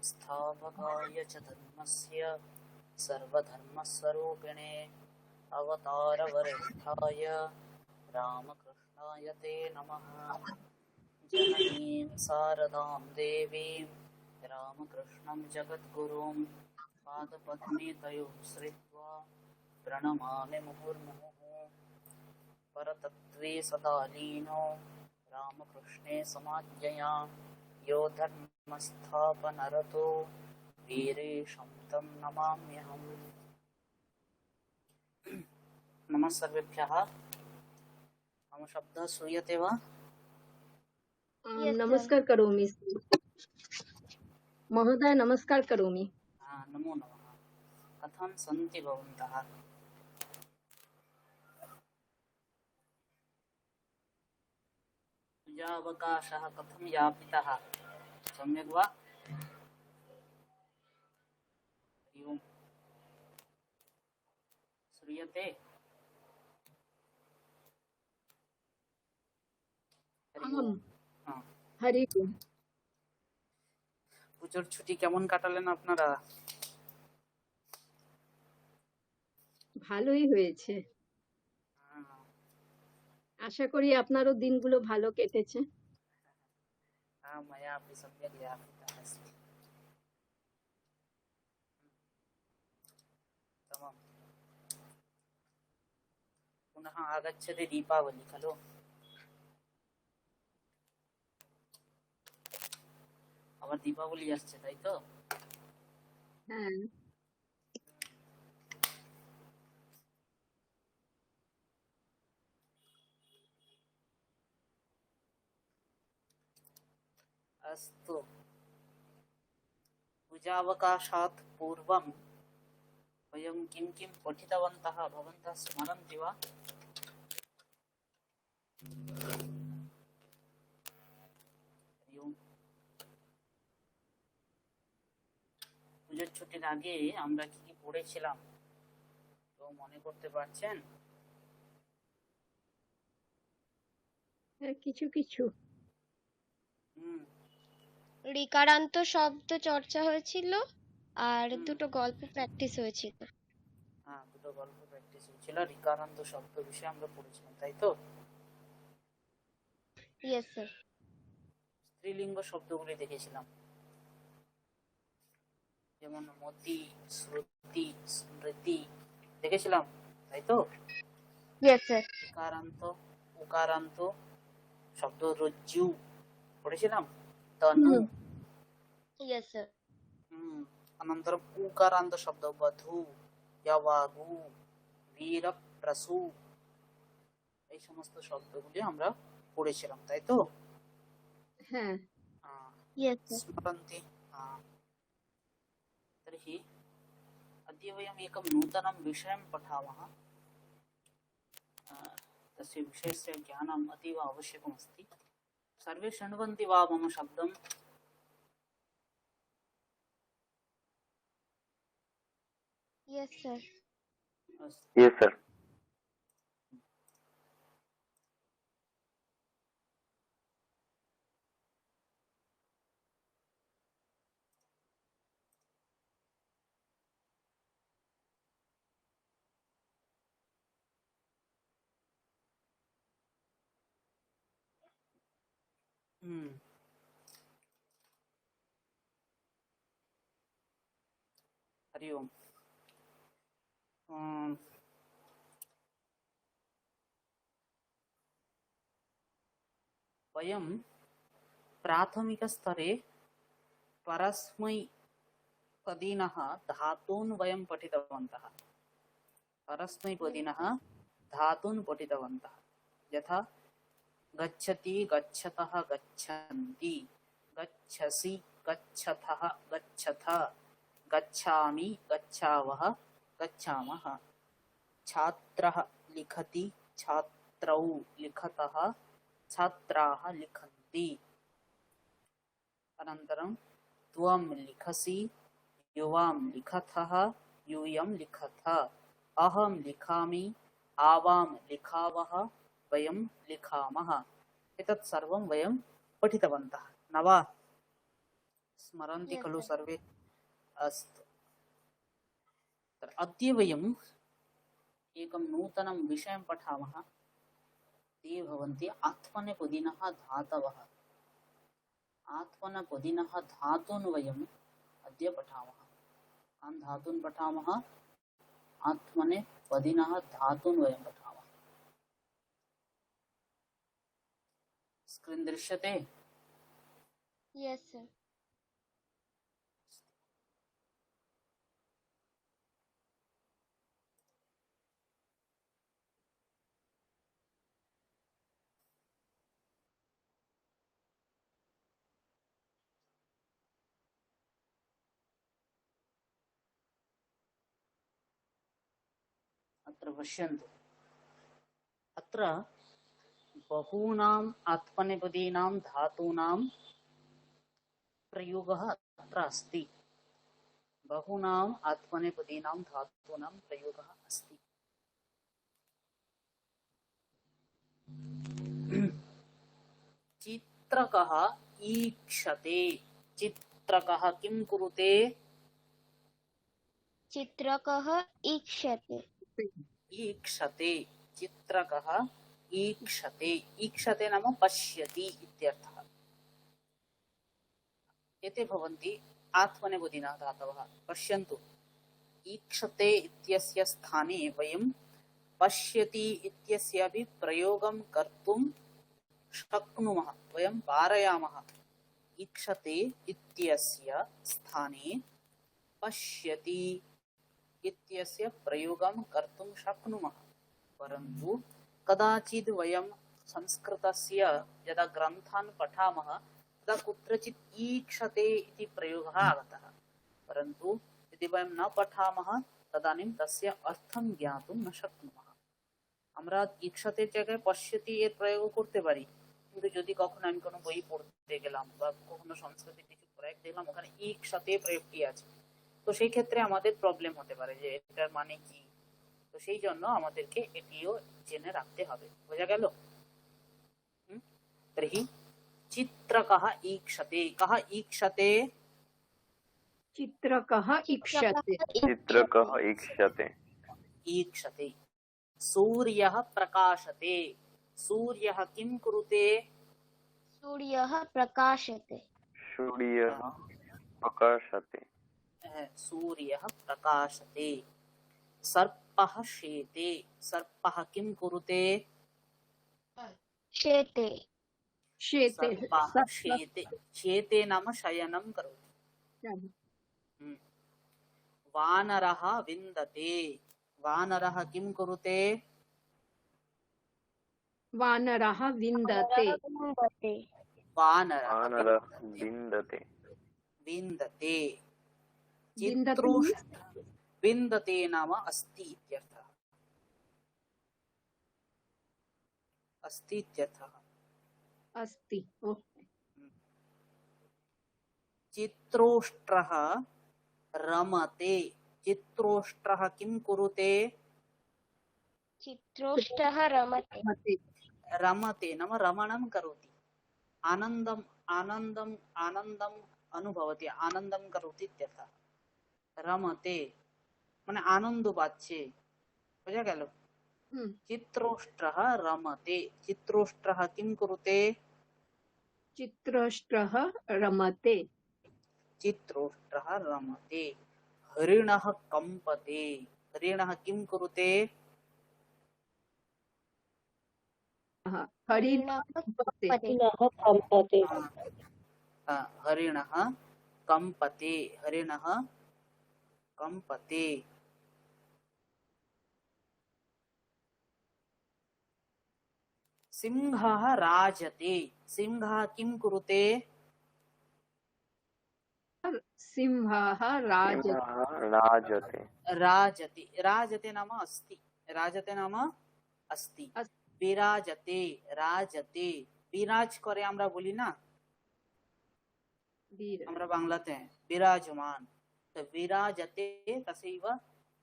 संस्थापकाय च धर्मस्य सर्वधर्मस्वरूपिणे अवतारवरिष्ठाय रामकृष्णाय ते नमः। जननीं शारदां देवीं रामकृष्णं जगद्गुरुं पादपद्मे तयोः श्रित्वा प्रणमामि मुहुर्मुहुः। परतत्त्वे सदा लीनो रामकृष्णे समाज्ञया यो धर्मस्थापनरतो वीरेशं तं नमाम्यहम्। नमः सर्वेभ्यः। मम शब्दः श्रूयते वा? नमस्कार करोमि महोदय, नमस्कार करोमि। नमो नमः। कथं सन्ति भवन्तः? पूजावकाशः कथं यापितः? सम्यक् वा? हरि ओम्। श्रूयते? हरि ओम्। हरि ओम। পুজোর ছুটি কেমন কাটালেন আপনারা? ভালোই হয়েছে, আশা করি আপনারও দিনগুলো ভালো কেটেছে। मया अपि सम्यक् यापितः अस्ति। तमाम्। पुनः आगच्छति दीपावली खलु? আবার দীপাবলি আসছে, তাই তো? হ্যাঁ, अस्तु। पूजावकाशात् पूर्वं वयं किं किं पठितवन्तः भवन्तः स्मरन्ति वा? हरि ओम्। পুজোর ছুটির আগে আমরা কি কি পড়েছিলাম তো মনে করতে পারছেন? কিছু কিছু। ঋকারান্ত শব্দ চর্চা হয়েছিল আর দুটো গল্প প্র্যাকটিস হয়েছিল। হ্যাঁ, দুটো গল্প প্র্যাকটিস হয়েছিল। ঋকারান্ত শব্দ বিষয়ে আমরা পড়েছিলাম, তাই তো? Yes sir. স্ত্রীলিঙ্গ শব্দগুলি দেখেছিলাম, যেমন মতি, শ্রুতি, স্মৃতি দেখেছিলাম, তাই তো? Yes sir. ঋকারান্ত, উকারান্ত শব্দ রজ্জু পড়েছিলাম, তনু। Yes sir. अनन्तरं ऊकारान्त शब्द वधू, यवागु, वीरप्रसू এই সমস্ত শব্দগুলি আমরা পড়েছিলাম, তাই তো? হ্যাঁ। स्मरन्ति? तर्हि अद्य वयम् एकं नूतनं विषयं पठामः। तस्य विषयस्य ज्ञानम् अतीव आवश्यकमस्ति। सर्वे शृण्वन्ति वा मम शब्दं? Yes, sir. Yes, sir. Hari ओम्। वयं प्राथमिकस्तरे परस्मैपदिनः धातून् वयं पठितवन्तः। परस्मैपदिनः धातून् पठितवन्तः, यथा गच्छति, गच्छतः, गच्छन्ति, गच्छसि, गच्छथः, गच्छथ, गच्छामि, गच्छावः, गच्छामः। छात्रः लिखति, छात्रौ लिखतः, छात्राः लिखन्ति। अनन्तरं त्वं लिखसि, युवां लिखथः, यूयं लिखथ, अहं लिखामि, आवां लिखावः, वयं लिखामः। एतत् सर्वं वयं पठितवन्तः न वा? स्मरन्ति Yes, खलु sir. सर्वे? अस्तु। अद्य वयम् एकं नूतनं विषयं पठामः। ते भवन्ति आत्मनेपदिनः धातवः। आत्मनेपदिनः धातून् वयम् अद्य पठामः। कान् धातून् पठामः? आत्मनेपदिनः धातून् वयं पठामः। स्क्रीन् दृश्यते? Yes, sir. अत्र पश्यन्तु। अत्र बहूनाम् आत्मनेपदीनां धातूनां प्रयोगः अत्र अस्ति। बहूनाम् आत्मनेपदीनां धातूनां प्रयोगः अस्ति। चित्रकः ईक्षते। चित्रकः किं कुरुते? चित्रकः ईक्षते। ईक्षते। चित्रकः ईक्षते। ईक्षते नाम पश्यति इत्यर्थः। एते भवन्ति आत्मनेपदिनः धातवः। पश्यन्तु, ईक्षते इत्यस्य स्थाने वयं पश्यति इत्यस्यापि प्रयोगं कर्तुं शक्नुमः, वयं पारयामः। ईक्षते इत्यस्य स्थाने पश्यति इत्यस्य प्रयोगं कर्तुं शक्नुमः। परन्तु कदाचित् वयं संस्कृतस्य यदा ग्रन्थान् पठामः तदा कुत्रचित् ईक्षते इति प्रयोगः आगतः। परन्तु यदि वयं न पठामः तदानीं तस्य अर्थं ज्ञातुं न शक्नुमः। আমরা ইচ্ছাতে জায়গায় পশ্যতি এর প্রয়োগ করতে পারি, কিন্তু যদি কখনো আমি কোনো বই পড়তে গেলাম বা কখনো সংস্কৃতের কিছু প্রয়োগ দেখলাম ওখানে ইচ্ছাতে প্রয়োগটি আছে, তো সেই ক্ষেত্রে আমাদের প্রবলেম হতে পারে যে এটার মানে কি। তো সেই জন্য আমাদেরকে এটিও জেনে রাখতে হবে। বোঝা গেল? তর্হি চিত্রকः ईक्षते। कः ईक्षते? चित्रकः ईक्षते। चित्रकः ईक्षते। ईक्षते। सूर्यः प्रकाशते। सूर्यः किं कुरुते? सूर्यः प्रकाशते। सूर्यः प्रकाशते। सूर्यः प्रकाशते। सर्पः शेते। सर्पः किं कुरुते? शेते। शेते। सर्पः शेते। शेते नाम शयनं करोति। वानरः विन्दते। वानरः किं कुरुते? वानरः विन्दते। वानरः विन्दते। विन्दते। विन्दते विन्दते नाम अस्ति इत्यर्थः। अस्ति इत्यर्थः। अस्ति। चित्रोष्ट्रः रमते। चित्रोष्ट्रः किं कुरुते? चित्रोष्टः रमते। रमते नाम रमणं करोति। आनन्दम् आनन्दम् आनन्दम् अनुभवति, आनन्दं करोति इत्यर्थः। रमते মানে আনন্দ পাচ্ছে। বোঝা গেল? চিত্রোষ্ট্রः रमते। चित्रोष्ट्रः किं कुरुते? चित्रोष्ट्रः रमते। चित्रोष्ट्रः रमते। हरिणः कम्पते। हरिणः किं कुरुते? हरिणः कम्पते। हरिणः कम्पते। हरिणः कम्पते। सिंहः राजते। सिंहः किं कुरुते? सिंहः राजते। राजते। राजते। राजते नाम अस्ति। राजते नाम अस्ति। বিরাজতে। রাজতে বিরাজ করে আমরা বলি না, আমরা বাংলাতে বিরাজমান। তো বিরাজতে তসैव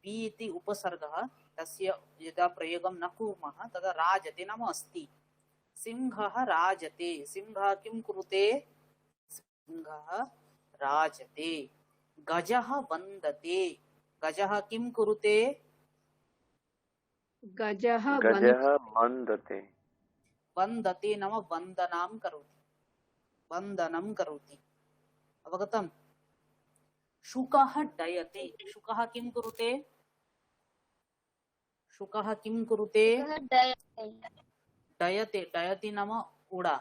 बि इति उपसर्गः, तस्य यदा प्रयोगं न कुर्मः तदा राजते नाम अस्ति। सिंहः राजते। सिंहः किं कुरुते? सिंहः राजते गजः वन्दते गजः किं कुरुते गजः गजः वन्दते वन्दते नाम वन्दनं करोति अवगतम् शुकः डयते शुकः किं कुरुते डयते डयति नाम उड़ा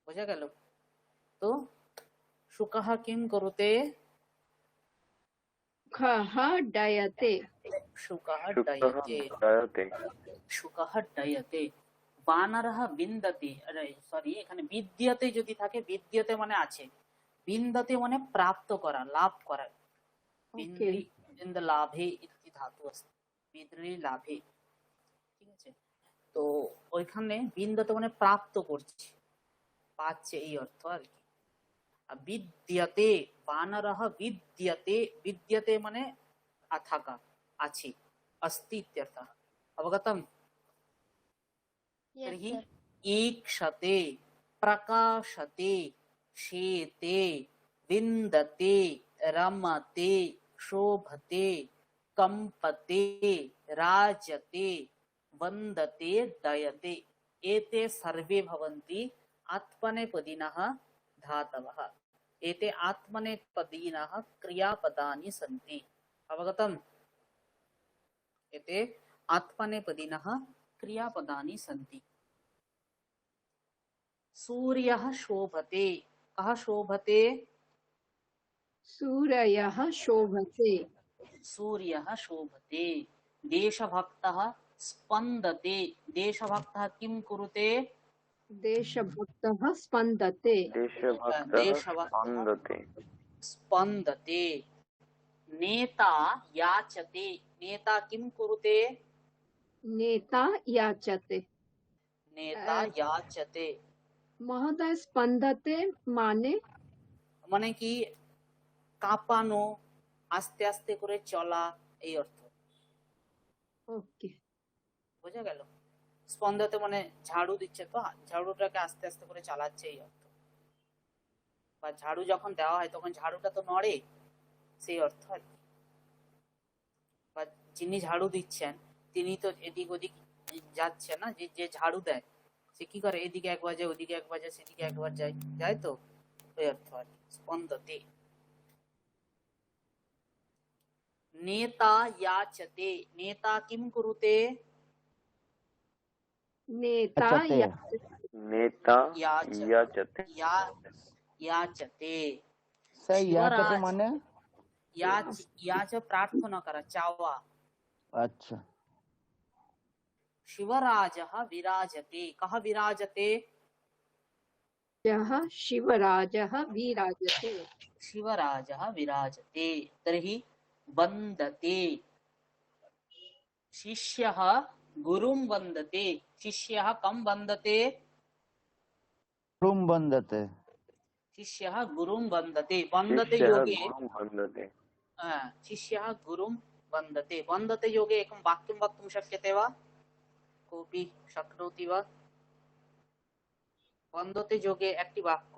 बुझा गेल तो शुकः किं कुरुते खः डयते शुकः शुकः डयते डयते शुकः डयते বানরः বিন্দতে সরি এখানে বিদ্যতে যদি থাকে বিদ্যতে মানে আছে বিন্দতে মানে প্রাপ্ত করা লাভ করা বিন্দ্রি বিন্দ লাভে ইতি ধাতু আছে বিদ্রি লাভে ঠিক আছে তো ওইখানে বিন্দতে মানে প্রাপ্ত করছে পাচ্ছে এই অর্থ আর কি আর বিদ্যতে বানরः বিদ্যতে বিদ্যতে মানে থাকা আছে अस्ति इत्यर्थः अवगतम् Yes, तर्हि sir. ईक्षते प्रकाशते शेते विन्दते रमते शोभते कंपते राजते वन्दते दयते एते सर्वे भवन्ति आत्मनेपदिनः धातवः एते आत्मनेपदिनः क्रियापदानि सन्ति अवगतम् एते आत्मनेपदिनः क्रियापदानि सन्ति सूर्यः शोभते कः शोभते सूर्यः शोभते सूर्यः शोभते देशभक्तः स्पन्दते देशभक्तः किं कुरुते देशभक्तः स्पन्दते देशभक्तः स्पन्दते स्पन्दते नेता याचते नेता किं कुरुते नेता याचते नेता याचते महोदय स्पन्दते माने মানে কি কাঁপানো আস্তে আস্তে করে চলা এই অর্থ ओके বোঝা গেল স্পন্দতে মানে ঝাড়ু দিচ্ছে তো ঝাড়ুটাকে আস্তে আস্তে করে চালাচ্ছে এই অর্থ বা ঝাড়ু যখন দেওয়া হয় তখন ঝাড়ুটা তো নড়ে সেই অর্থ আর কি বা যিনি ঝাড়ু দিচ্ছেন তিনি তো এদিক ওদিক যাচ্ছে না যে যে ঝাড়ু দেয় সে কি করে এদিকে একবার যায় ওদিকে একবার যায় সেদিকে একবার যায় যায় তো ওই অর্থ আর কি স্পন্দতে नेता याचते नेता किं कुरुते नेता याचते। याचते नेता याच- याचते या याचते सर याचते शिवराज माने याच प्रार्थना करा चावा अच्छा शिवराजः विराजते कः विराजते यः शिवराजः विराजते शिवराजः विराजते तर्हि वन्दते शिष्यः गुरुं वन्दते शिष्यः कं वन्दते रूम बंदते शिष्यः गुरुं वन्दते वन्दते शिष्यः योगे गुरुं वन्दते शिष्यः गुरुं वन्दते वन्दते योगे एकं वाक्यं वक्तुं शक्यते वा कोऽपि शक्नोति वा वन्दते योगे একটি বাক্য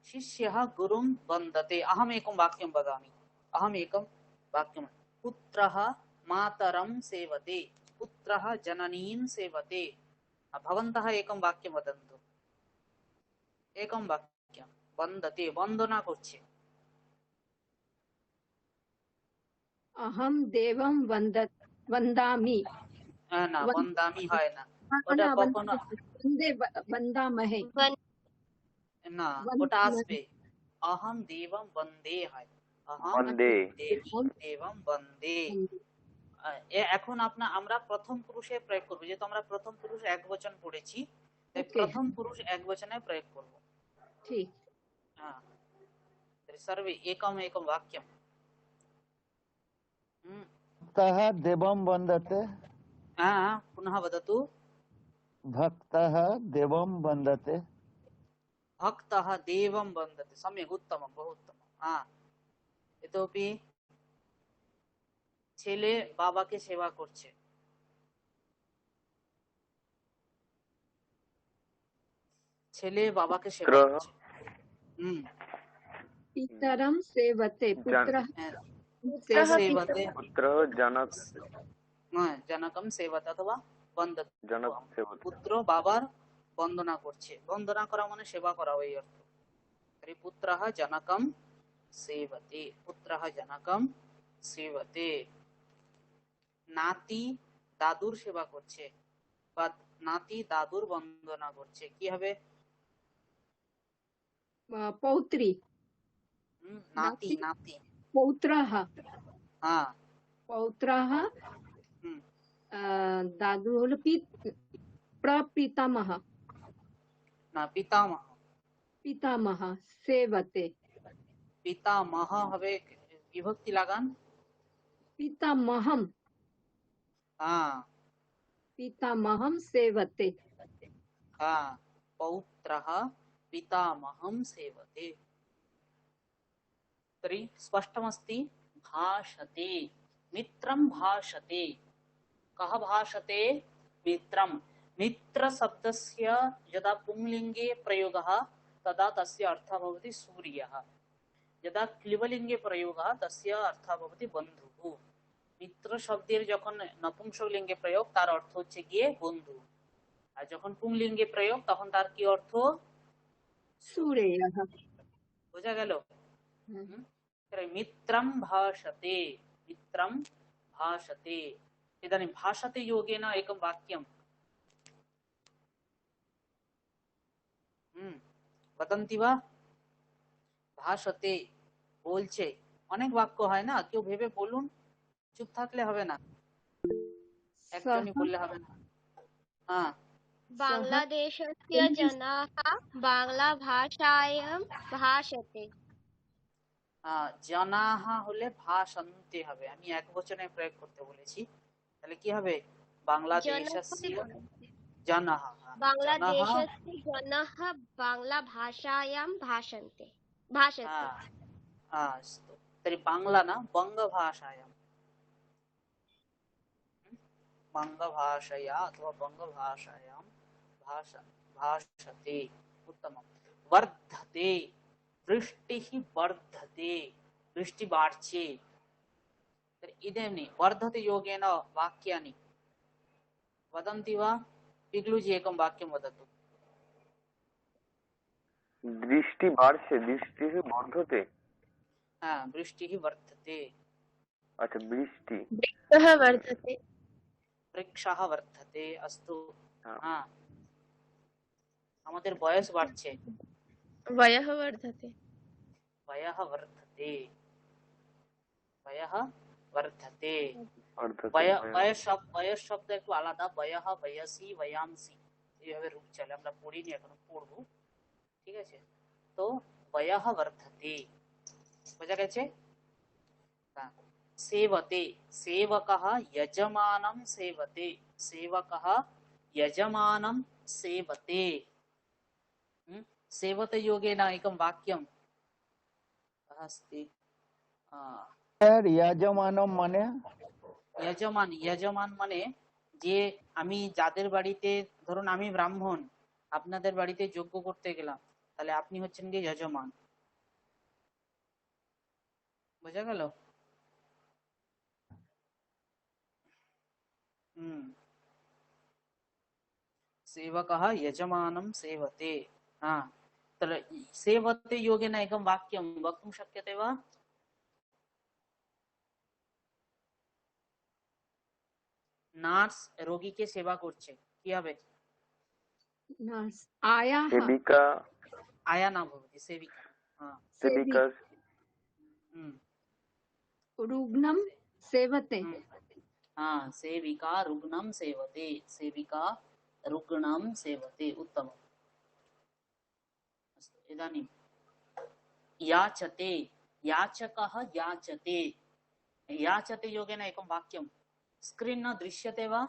शिष्यः गुरुं वन्दते अहमेकं वाक्यं वदामि अहमेकं वाक्यं पुत्रः मातरं सेवते पुत्रः जननीं सेवते भवन्तः एकं वाक्यं वदन्तु एकं वाक्यं वन्दते वन्दना করছে अहं देवं वन्दामि না বন্দামি হয় না ওটা না, কখনো वन्दामहे না ওটা আসবে अहम देवं वन्दे হয় अहम वन्दे देवं वन्दे এখন আমরা প্রথম পুরুষে প্রয়োগ করব যেহেতু আমরা প্রথম পুরুষ একবচন পড়েছি তাই Okay. প্রথম পুরুষ একবচনে প্রয়োগ করব ठीक হ্যাঁ सर्वे एकम एकम वाक्यम भक्तः देवं वन्दते पुनः वदतु भक्तः देवं वन्दते भक्तः देवं वन्दते सम्यक् उत्तमं बहु उत्तमं इतोपि ছেলে বাবাকে সেবা করছে ছেলে বাবাকে সেবা পুত্রः করছে पितरं सेवते पुत्रः ते सेवते पुत्रः जनक जनकम सेवते अथवा বন্দতে जनक सेवते পুত্র বাবার বন্দনা করছে বন্দনা করা মানে সেবা করা এই অর্থ তরি পুত্রः जनकम सेवते पुत्रः जनकम सेवते নাতি দাদুর সেবা করছে বা নাতি দাদুর বন্দনা করছে কি হবে पौत्री নাতি নাতি पौत्रः হ্যাঁ पौत्रः হুম दादू হলো प्रपितामह না পিতামহ पितामह सेवते পিতামহ হবে বিভক্তি লাগান पितामहं হ্যাঁ पितामहं सेवते हाँ पौत्रः पितामहं सेवते तर्हि स्पष्टमस्ति भाषते मित्रं भाषते कः भाषते मित्रं मित्रशब्दस्य यदा पुंलिङ्गे प्रयोगः तदा तस्य अर्थः भवति सूर्यः यदा क्लिबलिङ्गे प्रयोगः तस्य अर्थः भवति बन्धुः मित्र शब्देर যখন নপুংসকলিঙ্গে প্রয়োগ তার অর্থ হচ্ছে গিয়ে বন্ধু আর যখন পুংলিঙ্গে প্রয়োগ তখন তার কি অর্থ सूर्यः বোঝা গেল মিত্রম ভাষতে মিত্রম ভাষতে ইদাनीं भाषते योगेन एकं वाक्यं वदन्ति वा ভাষতে বলছে অনেক বাক্য হয় না কেউ ভেবে বলুন চুপ থাকলে হবে না একজনই বললে হবে না হ্যাঁ বাংলাদেশस्य जनाः বাংলাভাষায়াं ভাষতে জনাহ হলে ভাষন্তে হবে আমি এক বচনে প্রয়োগ করতে বলেছি তাহলে কি হবে বাংলাদেশस्य জনাহ বাংলাদেশस्य जनाः বাংলাভাষায়াं ভাষन्ते अस्तु तर्हि बाङ्ग्ला न बङ्गभाषायां बङ्गभाषया अथवा बङ्गभाषायां भाषते उत्तमं वर्धते वृष्टिः वर्धते वृष्टि बाढ्चे तर्हि इदानीं वर्धते योगेन वाक्यानि वदन्ति वा पिग्लुजी एकं वाक्यं वदतु दृष्टि बाढ़ছে दृष्टिः वर्धते वृष्टिः वर्धते अच्छा वृष्टि वृक्षः वर्धते वृक्षः वर्धते अस्तु আমাদের বয়স বাড়ছে वयः वर्धते वयः वर्धते वयः वर्धते বয়স শব্দ একটু আলাদা বয়ः বয়সী বয়ামসি এইভাবে রূপ চলে আমরা পড়িনি এখনো পড়বো ঠিক আছে তো বয়ः वर्धते বোঝা গেছে सेवते सेवकः यजमानं सेवते सेवकः यजमानं सेवते सेवते योगेन एकं वाक्यं अस्ति यजमानम মানে यजमान यजमान মানে যে আমি যাদের বাড়িতে ধরুন আমি ব্রাহ্মণ আপনাদের বাড়িতে যজ্ঞ করতে গেলাম তাহলে আপনি হচ্ছেন কি যজমান বোঝা গেল सेवकः यजमानं सेवते तर्हि सेवते योगेन एकं वाक्यं वक्तुं शक्यते वा নার্স রোগীকে সেবা করছে কি হবে नार्स् आयाः सेविका आया ना भवति सेविका सेविका रुग्णं सेवते सेविका रुग्णं सेवते सेविका रुग्णं सेवते उत्तमम् अस्तु इदानीं याचते याचकः याचते याचते योगेन एकं वाक्यं स्क्रीन् न दृश्यते वा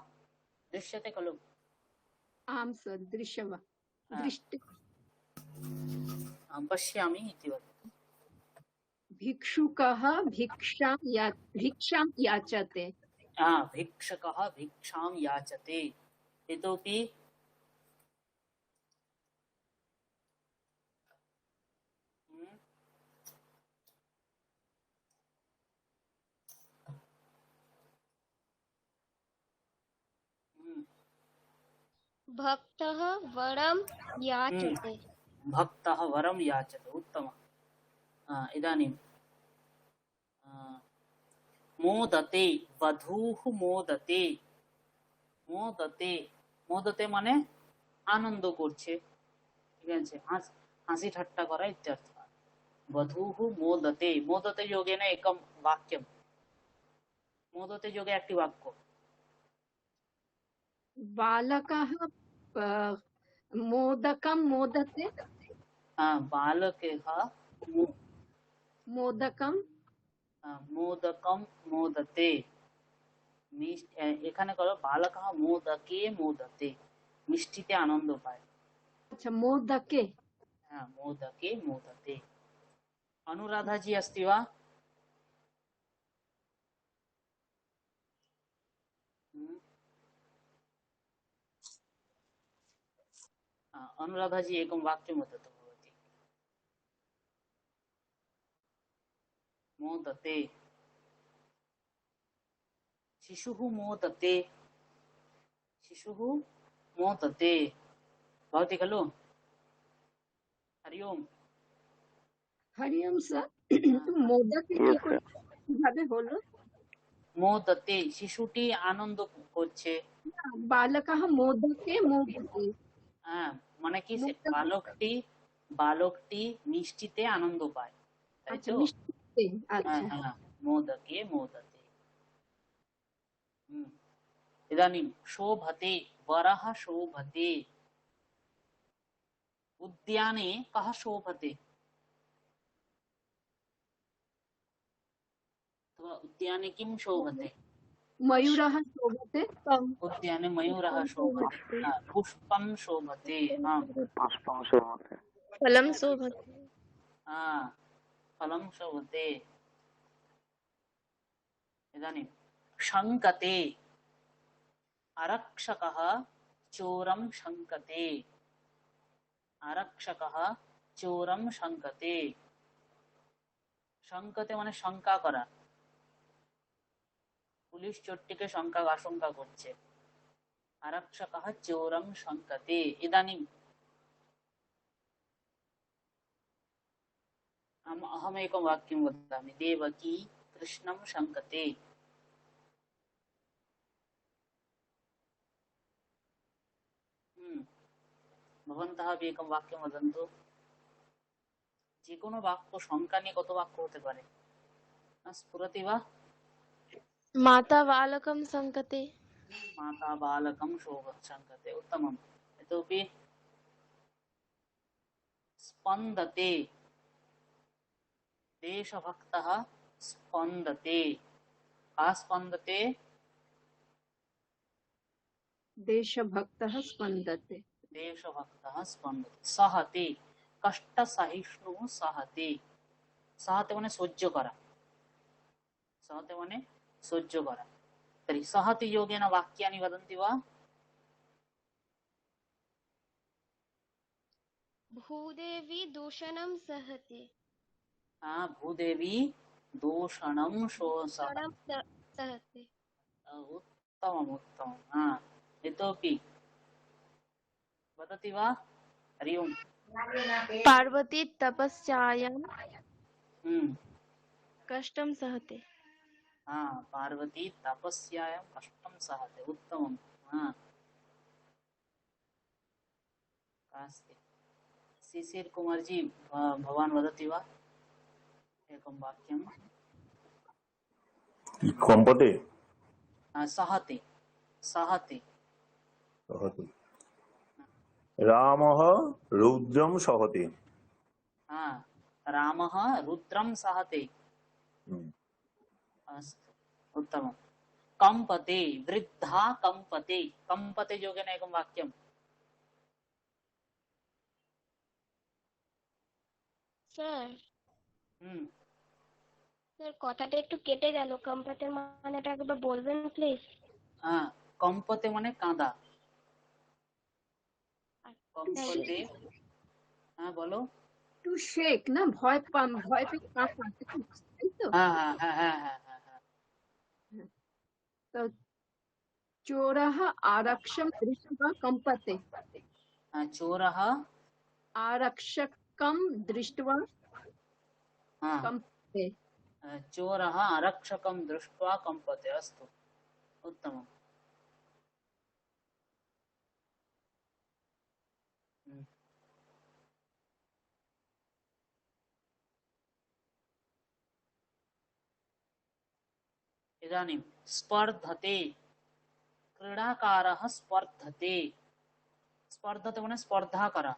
दृश्यते खलु आं सदृशव दृष्टि पश्यामि इति वदतु भिक्षुकः भिक्षां याचते भिक्षकः भिक्षां याचते इतोपि भक्तः वरं याचते। भक्तः वरं याचते, उत्तमम्। इदानीं मोदते, वधूः मोदते। মোদতে, মোদতে মানে আনন্দ করছে, ঠিক আছে, হাসি ঠাট্টা করা ইত্যর্থ। বধূः মোদতে, মোদতে যোগেন একম বাক্যম, মোদতে যোগে একটি বাক্য। बालकः मोदकं मोदते বালকः मोदकं মোদকম মোদতে। এখানে করো বালকः মোদকে মোদতে, মিষ্টিতে আনন্দ পায়। अच्छा मोदके मोदके मोदते। अनुराधा जी अस्ति वा? अनुराधा जी एकं वाक्यं वदतु भवती। मोदते, शिशुः मोदते, शिशुः मोदते, भवति खलु? हरि ओम्। हरि ओम सर मोदक Yes, sir. কিভাবে হলো মোদতে, শিশুটি আনন্দ করছে। বালকः মোদকে মোদতে মানে কি, মোদক- বালকটি মিষ্টিতে আনন্দ পায়, তাই আচ্ছা তো? মিষ্টিতে আচ্ছা মোদকে মোদতে। इदानीं शोभते, वरः शोभते। उद्याने कः शोभते? अथवा उद्याने किं शोभते? मयूरः शोभते उद्याने मयूरः शोभते, पुष्पं शोभते, पुष्पं शोभते। फलं शोभते। फलं शोभते। इदानीं शङ्कते, आरक्षकः चोरं शङ्कते, आरक्षकः चोरं शङ्कते। শঙ্কতে মানে শঙ্কা করা, পুলিশ চোরটিকে আশঙ্কা করছে। আরক্ষকः চোরं শঙ্কতে। ইদানীম अहमेकं वाक्यं वदामि। देवकी कृष्णं शङ्कते। ভবন্তः अपि एकं वाक्यं वदन्तु। যে কোনো বাক্য সংখ্যা নিয়ে কত বাক্য হতে পারে? স্ফুরতি वा? माता बालकं शङ्कते। माता बालकं शङ्कते, उत्तमम्। इतोपि स्पन्दते, देशभक्तः स्पन्दते। कः स्पन्दते? देशभक्तः स्पन्दते देशभक्तः स्पन्दते। सहते, कष्टसहिष्णुः सहते। सहते মানে সহ্য করা, सहते মানে সহ্য করা। तर्हि सहति योगेन वाक्यानि वदन्ति वा? भूदेवी दूषणं सहते। भूदेवी दूषणं सहते। उत्तमम् उत्तमम्। इतोपि वदति वा? हरि ओम्। पार्वती तपस्यायां कष्टं सहते। पार्वती तपस्यायां कष्टं सहते, उत्तमम्। अस्ति। शिशिर कुमार जी, भवान् वदति वा एकं वाक्यं? कम्पते सहते, सहते। सहति। रामः रुद्रं सहति। रामः रुद्रं सहते। अस्तु, उत्तमम्। कंपते, वृद्धा कंपते। कंपते योगेन एकं वाक्यं। স্যার স্যার কথাটা একটু কেটে গেল, কম্পাতের মানেটা একবার বলবেন প্লিজ? कंपते মানে কাঁদা। कंपते, বলো। টু শেক না, ভয় পেয়ে কাঁপা, তাই তো? তো चोरः आरक्षं दृष्ट्वा कम्पते। चोरः आरक्षकं दृष्ट्वा हा, कम्पते। चोरः आरक्षकं दृष्ट्वा कम्पते। अस्तु, उत्तमम्। हम्म। इदानीं स्पर्धते, क्रीडाकारः स्पर्धते। स्पर्धते माने स्पर्धा करा।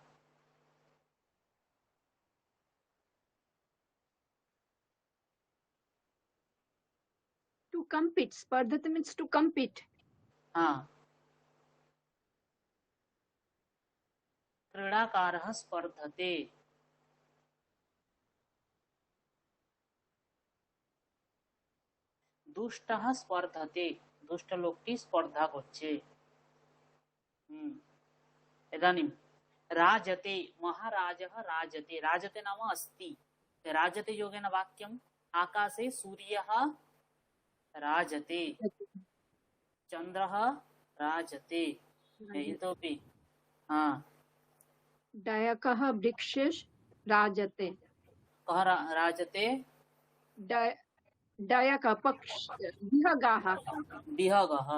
To compete. स्पर्धते means to compete. हाँ, क्रीडाकारः स्पर्धते। দুষ্টः স্পর্ধতে, দুষ্ট লোকটি স্পর্ধা করছে। इदानीं राजते, महाराजः राजते। राजते नाम अस्ति। राजते योगेन वाक्यम् आकाशे सूर्यः राजते, चन्द्रः राजते। इतोपि डायकः वृक्षे राजते। कः राजते? डायक पक्ष विहगाः। विहगः।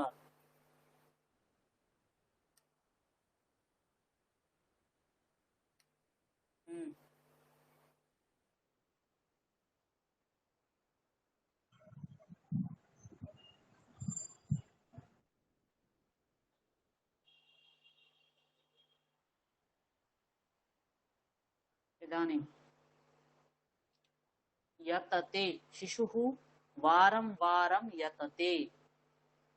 इदानीं यतते, शिशुः वारं वारं यतते।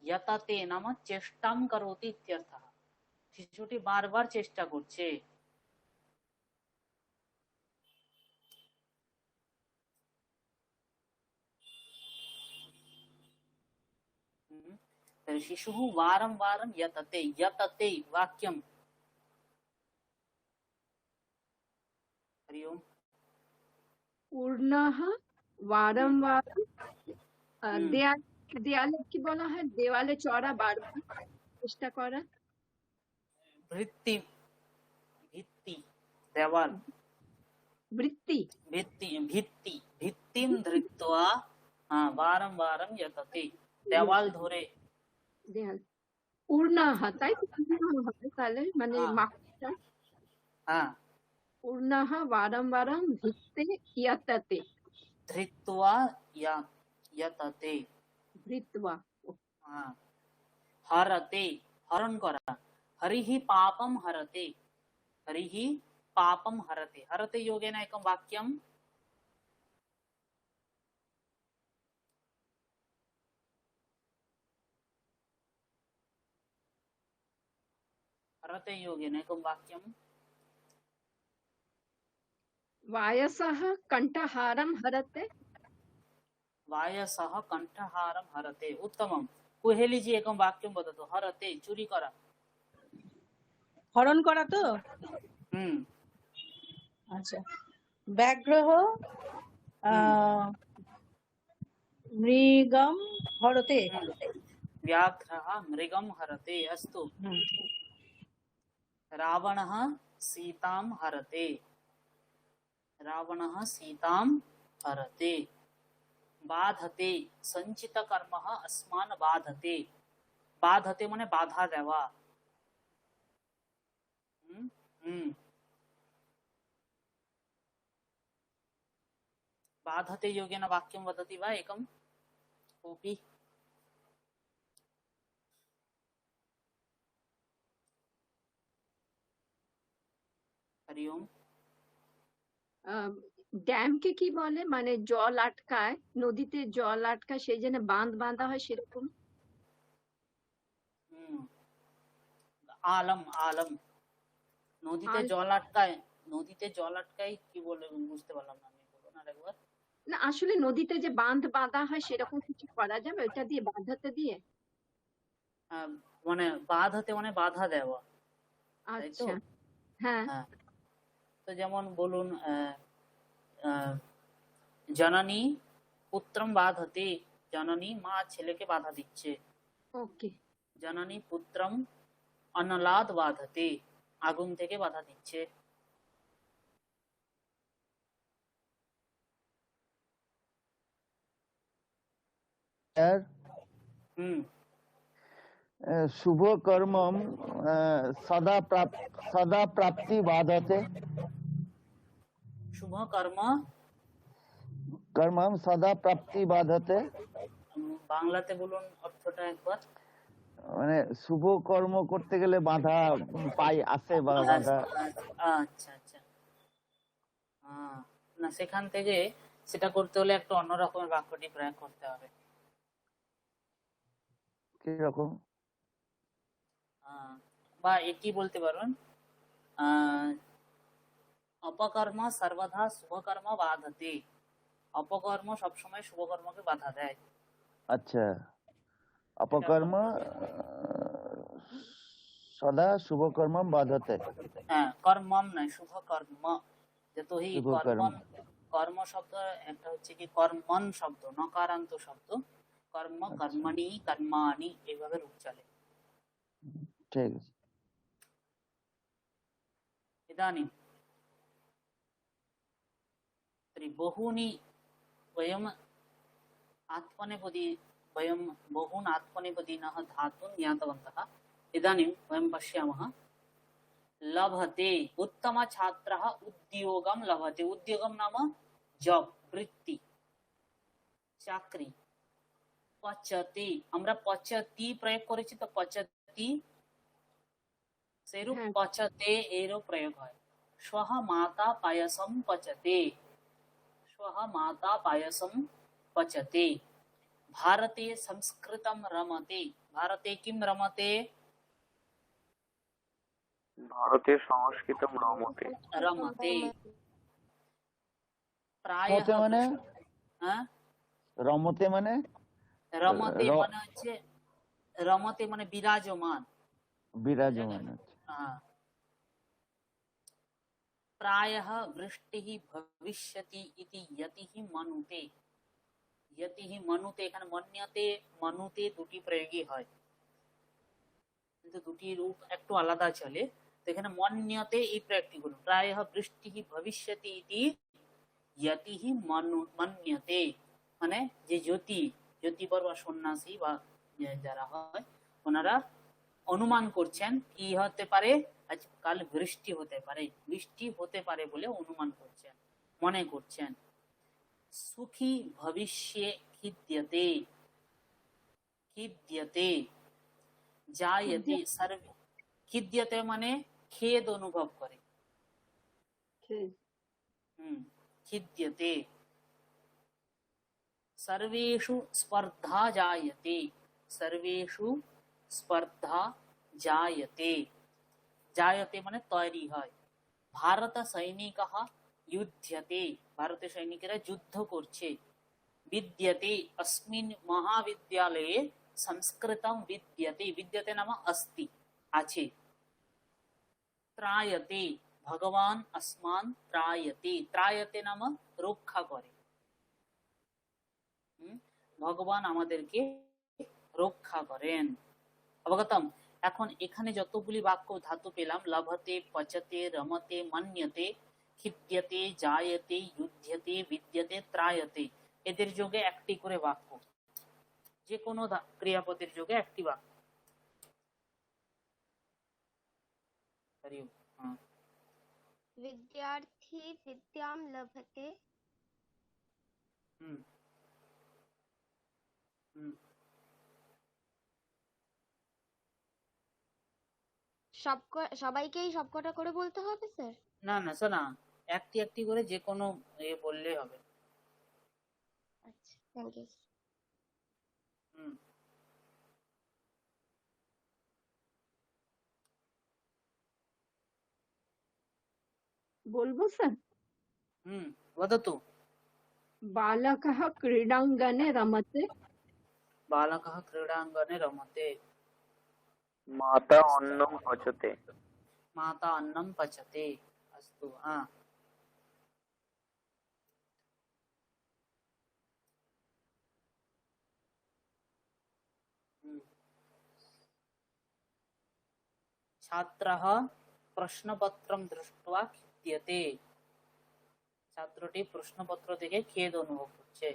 यतते नाम चेष्टां करोति इत्यर्थः। शिशुटी बार बार चेष्टा करছে। शिशुः वारं वारं यतते। यतते वाक्यं। हरि ओम। पूर्णः वारं वारं দেয়ালে কি বলা হয়? দেওয়ালে চড়া বারবার চেষ্টা করা। ভিত্তি, ভিত্তি, দেওয়াল। বৃত্তি, भित्ति, भित्ति, भित्तिं धृत्वा वारं वारं यतते। देवाल धरे। দেয়াল। পূর্ণাহ, তাই তো? পূর্ণাহ হবে তাহলে, মানে মাকড়সা। পূর্ণাহ वारं वारं भित्ते यतते। धृत्वा यतते। ধৃত্वा। हरते, हरण करा। हरिः पापं हरते। हरिः पापं हरते। हरते योगेन एकं वाक्यं। हरते योगेन एकं वाक्यं। वायसः कण्ठहारं हरते। वायसः कण्ठहारं हरते। उत्तमं। कुहेलीजी एकं वाक्यं वदतु। हरते, चुरी करा। হরণ করা তো। আচ্ছা, ব্যাঘ্রহ মৃগম হরতে। व्याघ्रः मृगं हरते। अस्तु। रावणः सीतां हरते। रावणः सीतां हरते। बाधते, संचितकर्मः अस्मान् बाधते। बाधते माने बाधा देवा। बाधते योगेन वाक्यं वदति वा एकं कोऽपि? हरि ओम। ড্যামকে কি বলে? মানে জল আটকায়, নদীতে জল আটকায়, সেই জন্য বাঁধ বাঁধা হয়, সেরকম। আলম, আলম। নদীতে জল আটকায়, নদীতে জল আটকায় কি বলে বুঝতে পারলাম না আমি। বলুন আরেকবার। না, আসলে নদীতে যে বাঁধ বাঁধা হয় সেরকম কিছু করা যাবে ওটা দিয়ে, বাঁধাতে দিয়ে? মানে বাধাতে মানে বাধা দেওয়া। আচ্ছা, হ্যাঁ। তো যেমন বলুন জননী পুত্রম বাধতে। জননী মা ছেলেকে বাধা দিচ্ছে। ওকে। জননী পুত্রম অনলাদ বাধতে, আগুন থেকে বাধা দিচ্ছে। আর হুম শুভ কর্মম সদা প্রাপ্তি বাধতে, শুভ কর্ম কর্মম সদা প্রাপ্তি বাধতে, বাংলাতে বলুন অর্থটা একবার। মানে শুভ কর্ম করতে গেলে বাধা পাই আসে বা বাধা। আচ্ছা আচ্ছা, না সেখান থেকে সেটা করতে হলে একটু অন্য রকমের বাক্যটি প্রয়োগ করতে হবে। কিরকম? বা এটি বলতে পারবেন, আহ, অপকর্ম সর্বদা শুভকর্ম বাধতে, অপকর্ম সবসময় শুভকর্মকে বাধা দেয়। আচ্ছা, অপকর্ম সদা শুভ কর্ম বাধতে। হ্যাঁ, কর্মম নয়, শুভ কর্ম। যতই শুভ কর্ম, কর্ম। কর্ম শব্দ একটা হচ্ছে কি কর্মন শব্দ, নকারান্ত শব্দ। কর্ম, আচ্ছা। কর্মণি, কর্মাণি এইভাবে রূপ চলে। ঠিক আছে। ইদানীম বহুনি वयम् आत्मनेपदी वयं बहून् आत्मनेपदीनः धातून् ज्ञातवन्तः। इदानीं वयं पश्यामः लभते, उत्तमछात्रः उद्योगं लभते। उद्योगं नाम जॉब, वृत्ति, চাকরি। পচতে, আমরা পচতি প্রয়োগ করেছি, তো পচতি সেরূপ হ্যাঁ। পচতে এরও প্রয়োগ হয়। স্বহ মাতা পায়সম পচতে, স্বহ মাতা পায়সম পচতে। भारते संस्कृतं रमते, भारते किं रमते? ভারতে সংস্কৃতম রমতে। रमते। प्रायः রমতে মানে? হ্যাঁ, রমতে মানে? রমতে মানে হচ্ছে, রমতে মানে বিরাজমান, বিরাজমান। হ্যাঁ। प्रायः वृष्टिः भविष्यति इति यतिः मनुते, यतिः मनुते, এখানে মন্যতে মনুতে দুটি প্রয়োগই হয়, কিন্তু দুটি রূপ একটু আলাদা চলে। তো এখানে মন্যতে এই প্রয়োগটি করুন, প্রায়ः বৃষ্টিः ভবিষ্যতি ইতি यतिः मन्यते, মানে যে জ্যোতিবর বা সন্ন্যাসী বা যারা হয় ওনারা অনুমান করছেন কি হতে পারে, আজ কাল বৃষ্টি হতে পারে, বৃষ্টি হতে পারে বলে অনুমান করছেন, মনে করছেন। সুখী ভবিষ্যে খিদ্যতে, খিদ্যতে জায়তে, সর্বে খিদ্যতে মানে খেদ অনুভব করে। খিদ্যতে सर्वेषु स्पर्धा जायते, सर्वेषु स्पर्धा जायते, जायते মানে তৈরি হয়। ভারত সৈনিকः युध्यते, ভারতীয় সৈনিকেরা যুদ্ধ করছে। विद्यते अस्मिन् महाविद्यालये संस्कृतं विद्यते, विद्यते नाम अस्ति, আছে। ত্রায়তে, ভগবান अस्मान् ত্রায়তে, ত্রায়তে নাম রক্ষা করে, ভগবান আমাদেরকে রক্ষা করেন। অবগতম। এখন এখানে যতগুলি বাক্য ধাতু পেলাম, লভতে, পচতে, রমতে, মন্যতে, খিদ্যতে, জায়তে, যুধ্যতে, বিদ্যতে, ত্রায়তে, এদের যোগে একটি করে বাক্য, যে কোনো ক্রিয়াপদের যোগে একটি বাক্য। विद्यार्थी विद्यां लभते, সবাইকেই সবকটা করে বলতে হবে স্যার? না না শোনা, একটি একটি করে যে কোনো বললেই হবে। আচ্ছা, থ্যাংক ইউ। বলবো স্যার? वदतु। बालकः क्रीडाङ्गणे रमते, बालकः क्रीडाङ्गणे रमते। মাতা অন্নম পচতে। माता अन्नं पचते। अस्तु, छात्रः प्रश्नपत्रं दृष्ट्वा खिद्यते। ছাত্রটি প্রশ্নপত্র দেখে খেদ অনুভব করছে।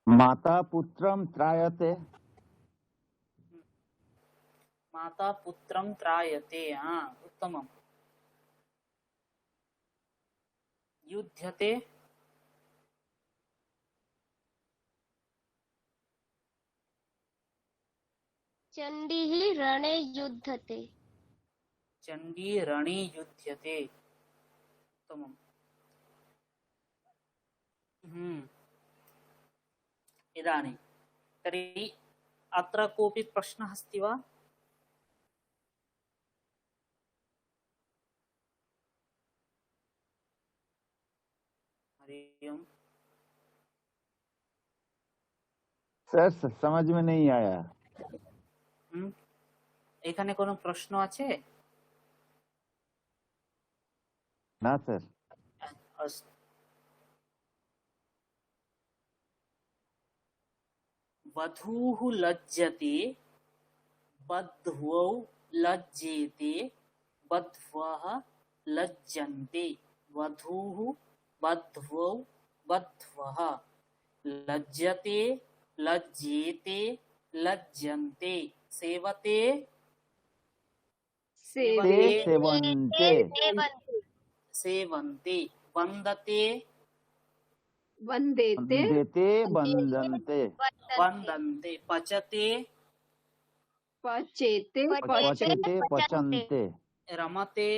माता पुत्रं त्रायते। माता पुत्रं त्रायते। हाँ, उत्तमम। युध्यते। चण्डीः रणे युध्यते। चण्डी रणे युध्यते। उत्तमम्। इदानीं तर्हि अत्र कोऽपि प्रश्नः अस्ति वा? हरि ओम्। सर समझ में नहीं आया। এখানে কোনো প্রশ্ন আছে? ना सर। अस्तु। वधूः लज्जते वध्वौ लज्जेते वध्वः लज्जन्ते। वधूः वध्वौ वध्वः लज्जते लज्जेते लज्जन्ते सेवते सेवन्ते सेवन्ते वन्दते वन्देते वन्दन्ते वन्दन्ते पचते पचेते पचते पचन्ते रमते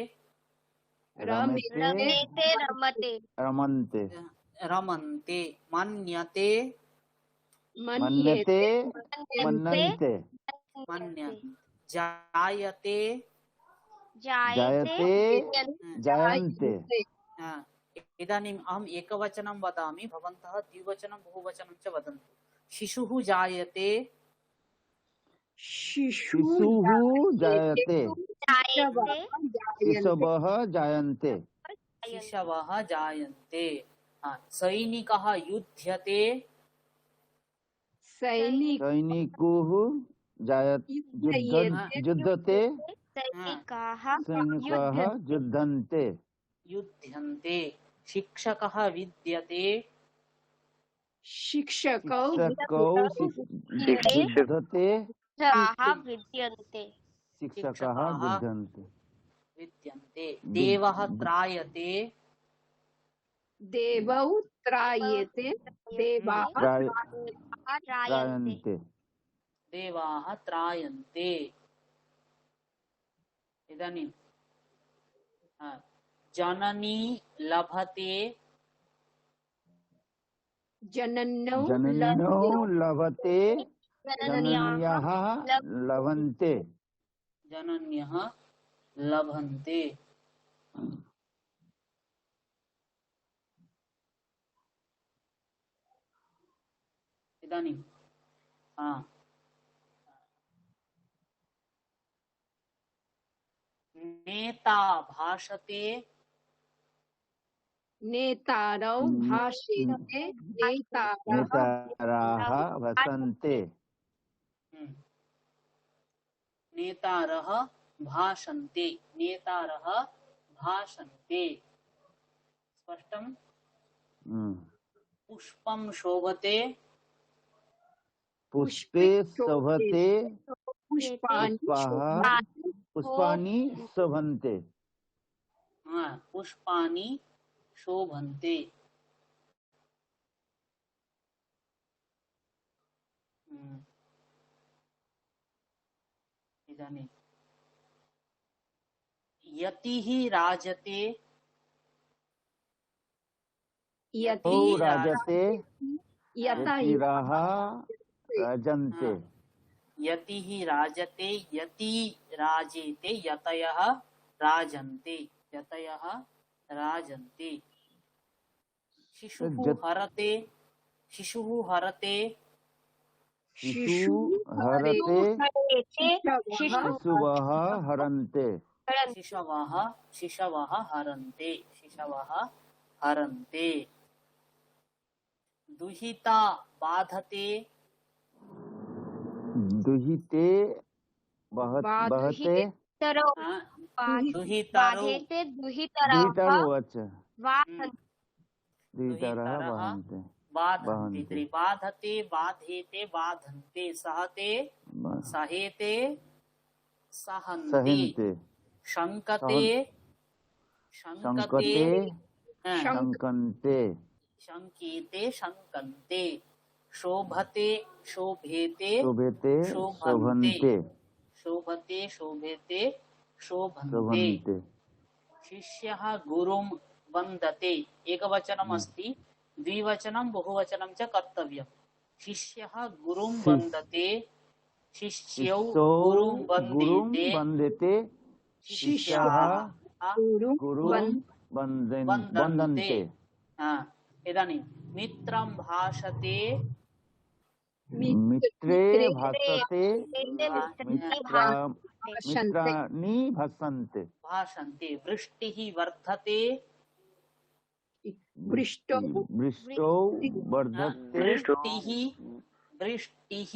रमते रमते रमन्ते रमन्ते मन्यते मन्यते मन्यन्ते मन्यन्ते जायते जायते जायन्ते। इदानीम् अहम् एकवचनं वदामि, भवन्तः द्विवचनं बहुवचनं च वदन्तु। शिशुः जायते शिशुः जायते शिशवः जायन्ते शिशवः जायन्ते। सैनिकः युध्यते सैनिकुः युध्यते सैनिकाः सैनिकाः युध्यन्ते युध्यन्ते। शिक्षकः विद्यते शिक्षकौ युध्यते विद्यन्ते। शिक्षकाः विद्यन्ते विद्यन्ते। देवः त्रायते देवौ त्रायेते देवाः त्रायन्ते देवाः त्रायन्ते। इदानीं जननी लभते जनन्यौ लभते जनन्यः लभन्ते जनन्यः लभन्ते। इदानीं नेता भाषते नेतारौ भाषेते नेताराः वसन्ते नेतारः भाषन्ते नेतारः भाषन्ते। स्पष्टम्? पुष्पं शोभते पुष्पे शोभते पुष्पाणि शोभन्ते पुष्पाणि शोभन्ते। इदानीं यतिः राजते राजते यतिराः राजन्ते यतिः राजते यति राजेते यतयः राजन्ते यतयः राजन्ते। शिशुः हरते शिशुः हरते शिशुः हरते शिशवः हरन्ते हरन्ति शिशवः हरन्ते दुहिता बाधते दुहिते बहते तरो दुहितरो बाधेते दुहितरः दुहितरो अच्छा वाहन्ति दुहितरः वहन्ते बाधन्ते तर्हि बाधते बाधेते बाधन्ते सहते सहेते सहन्ते सहन्ते शङ्कते शङ्कते शङ्कन्ते शङ्कीते शङ्कन्ते शोभते शोभेते शोभते शोभन्ते शोभन्ते शोभते शोभन्ते शोभन्ते शिष्यः गुरुं वन्दते एकवचनम् अस्ति द्विवचनं बहुवचनं च कर्तव्यं शिष्यः गुरुं वन्दते शिष्यौ गुरुं वन्देते वन्दते शिष्याः गुरुं वन्दन्ते इदानीं मित्रं भाषते मित्रे भाषते भाषन्ते मित्राणि भाषन्ते भाषन्ते वृष्टिः वर्धते वृष्टौ वृष्टौ वर्धते वृष्टिः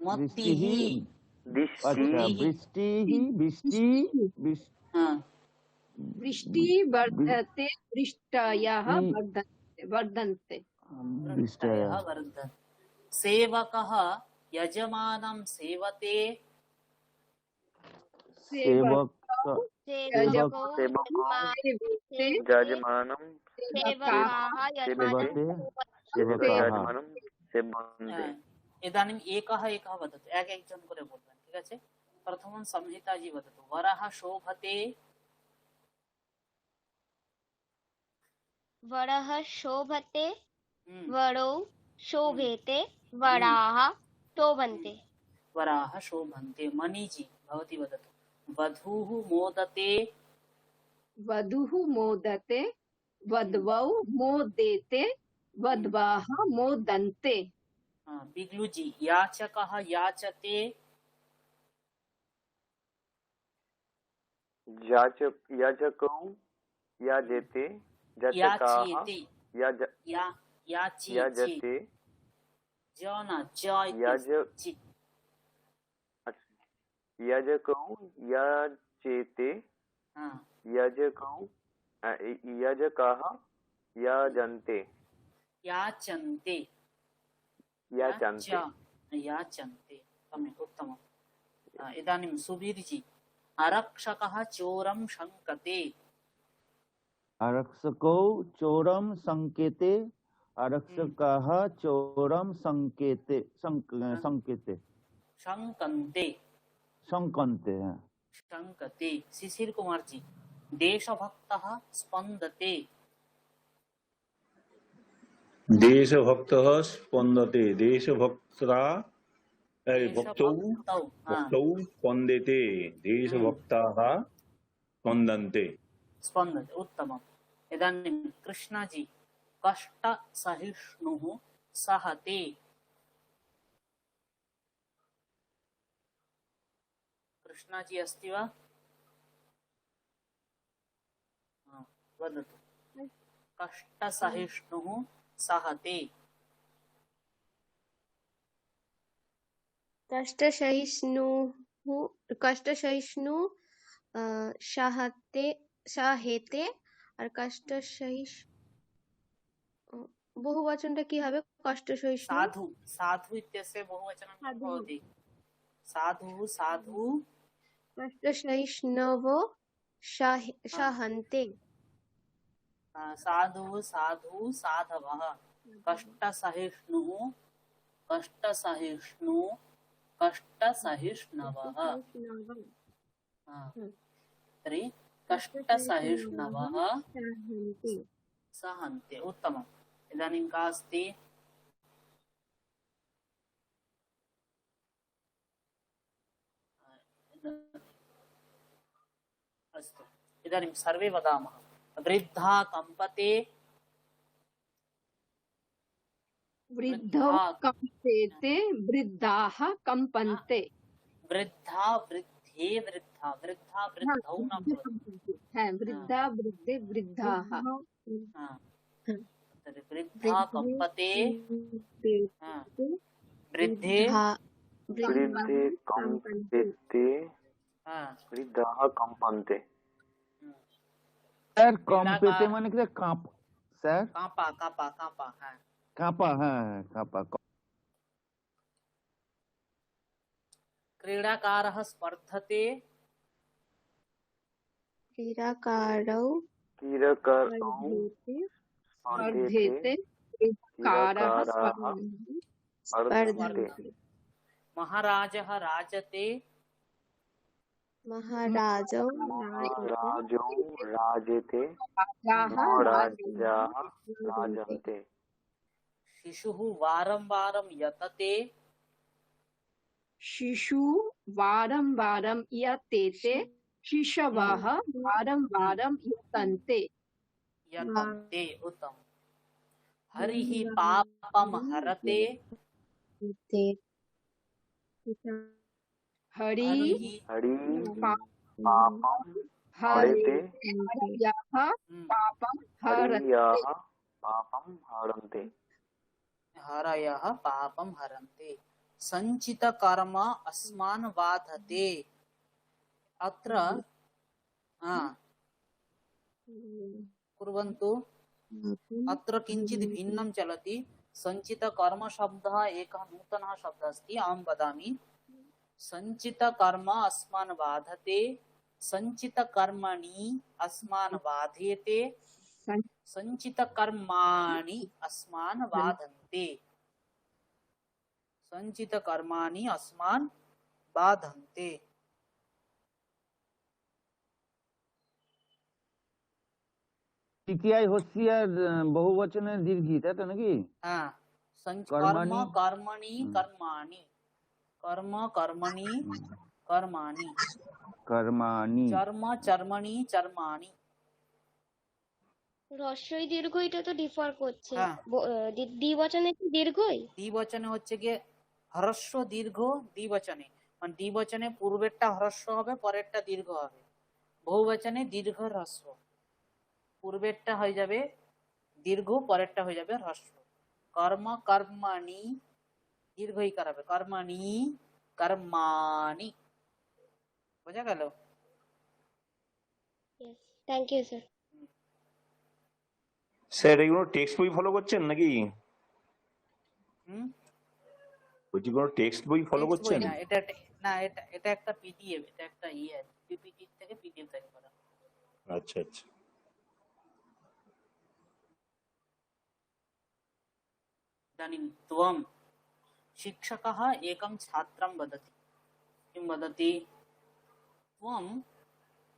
मतिः अच्छा वृष्टि वर्धते वृष्टयः वर्धन्ते वृष्टयः वर्धन्ते सेवकः यजमानं सेवते सेवकौ यजमानं सेवकाः सेवते यजमानं सेवन्ते इदानीम् एकः वदतु एकजन करे बोलবেন ঠিক আছে प्रथमं संहिताजी वदतु वरः शोभते वरः शोभते वरौ शोभेते वराः शोभन्ते वराः शोभन्ते मणिजी भवती वदतु वधूः मोदते वधूः मोदते वधवौ मोदेते वधवाः मोदन्ते बिग्लुजी याचकः याचते याचकौ याजेते याचकाः याजते याजकौ याचेते याजकाः याजन्ते याचन्ते सम्यक् उत्तमम् इदानीं सुबीर्जी आरक्षकः चोरं शङ्कते आरक्षकौ चोरं संकेते आरक्षकाः चोरं संकेते संकेते शङ्कन्ते शङ्कते शिशिर कुमार जी देशभक्तः स्पन्दते देशभक्तः स्पन्दते भक्तौ स्पन्देते देशभक्ताः स्पन्दन्ते उत्तमम् इदानीं कृष्णजी कष्टसहिष्णुः सहते कृष्णजी अस्ति वा वदतु कष्टसहिष्णुः सहते कष्टसहिष्णु সাহেতে আর বহুবচনটা কি হবে কষ্ট সহিষ্ণু साधु इत्यस्य बहुवचनं किं भवति साधु कष्ट सहिष्णव सहन्ते साधु साधवः कष्टसहिष्णुवः तर्हि कष्टसहिष्णवः सहन्ते उत्तमम् इदानीं का अस्ति अस्तु इदानीं सर्वे वदामः वृद्धा कम्पते वृद्धौ कम्पेते वृद्धाः कम्पन्ते वृद्धा वृद्धिः वृद्धे वृद्धा वृद्धा वृद्धौ न भवति है वृद्धा वृद्धे वृद्धाः हाँ, तर्हि वृद्धा कम्पते हाँ, वृद्धे वृद्धे कंपते हाँ, वृद्धाः कंपन्ते স্যার কম্পেতে মানে কি কাঁপ স্যার कापा कापा कापा हाँ কাঁপা হ্যাঁ কাঁপা क्रीडाकारः स्पर्धते क्रीडाकारौ क्रीडकरौ स्पर्धेते कारः स्पर्धन्ति स्पर्धन्ते महाराजः राजते महाराजौ महाराजौ राजते राजाः महाराजाः राजन्ते शिशुः वारं वारं यतते शिशु वारं वारं यतेते शिशवः वारं वारं यतन्ते यतन्ते उत्तम हरिः पापं हरते हरि हरिः हरि पापं पापं हरते हर्यः पापं हरते हरियाः पापं हरन्ते हरयः पापं हरन्ते सञ्चितकर्म अस्मान् बाधते अत्र कुर्वन्तु अत्र किञ्चित् भिन्नं चलति सञ्चितकर्म शब्दः एकः नूतनः शब्दः अस्ति अहं वदामि सञ्चितकर्म अस्मान् बाधते सञ्चितकर्मणि अस्मान् बाधेते सञ्चितकर्माणि अस्मान् बाधन्ते सञ्चितकर्माणि अस्मान् बाधन्ते তৃতীয়ায় হস্যিয়ার বহুবচনের দীর্ঘি তাই তো নাকি हाँ कर्म कर्मणि कर्मणि कर्माणि कर्म कर्मणि कर्माणि কর্মাণি चर्म चर्मणि चर्माणि রস্বই দীর্ঘ এটা তো ডিফার করছে হ্যাঁ। দ্বিবচনে কি দীর্ঘই দ্বিবচনে হচ্ছে গিয়ে হ্রস্ব দীর্ঘ দ্বিবচনে মানে দ্বিবচনে পূর্বেরটা হ্রস্ব হবে পরেরটা দীর্ঘ হবে বহুবচনে দীর্ঘ হ্রস্ব পূর্বেরটা হয়ে যাবে দীর্ঘ পরেরটা হয়ে যাবে হ্রস্ব কর্ম কর্মাণি দীর্ঘ ইকার হবে কর্মাণি কর্মাণি বোঝা গেল থ্যাংক ইউ স্যার স্যার এগুলো টেক্সট বই ফলো করছেন নাকি হুম বলছি কোনো টেক্সট বই ফলো টেক্সট বই করছেন না এটা এটা একটা পিডিএফ এটা একটা পিপিটি থেকে পিডিএফ তৈরি করা আচ্ছা আচ্ছা इदानीं त्वं शिक्षकः एकं छात्रं वदति किं वदति त्वम्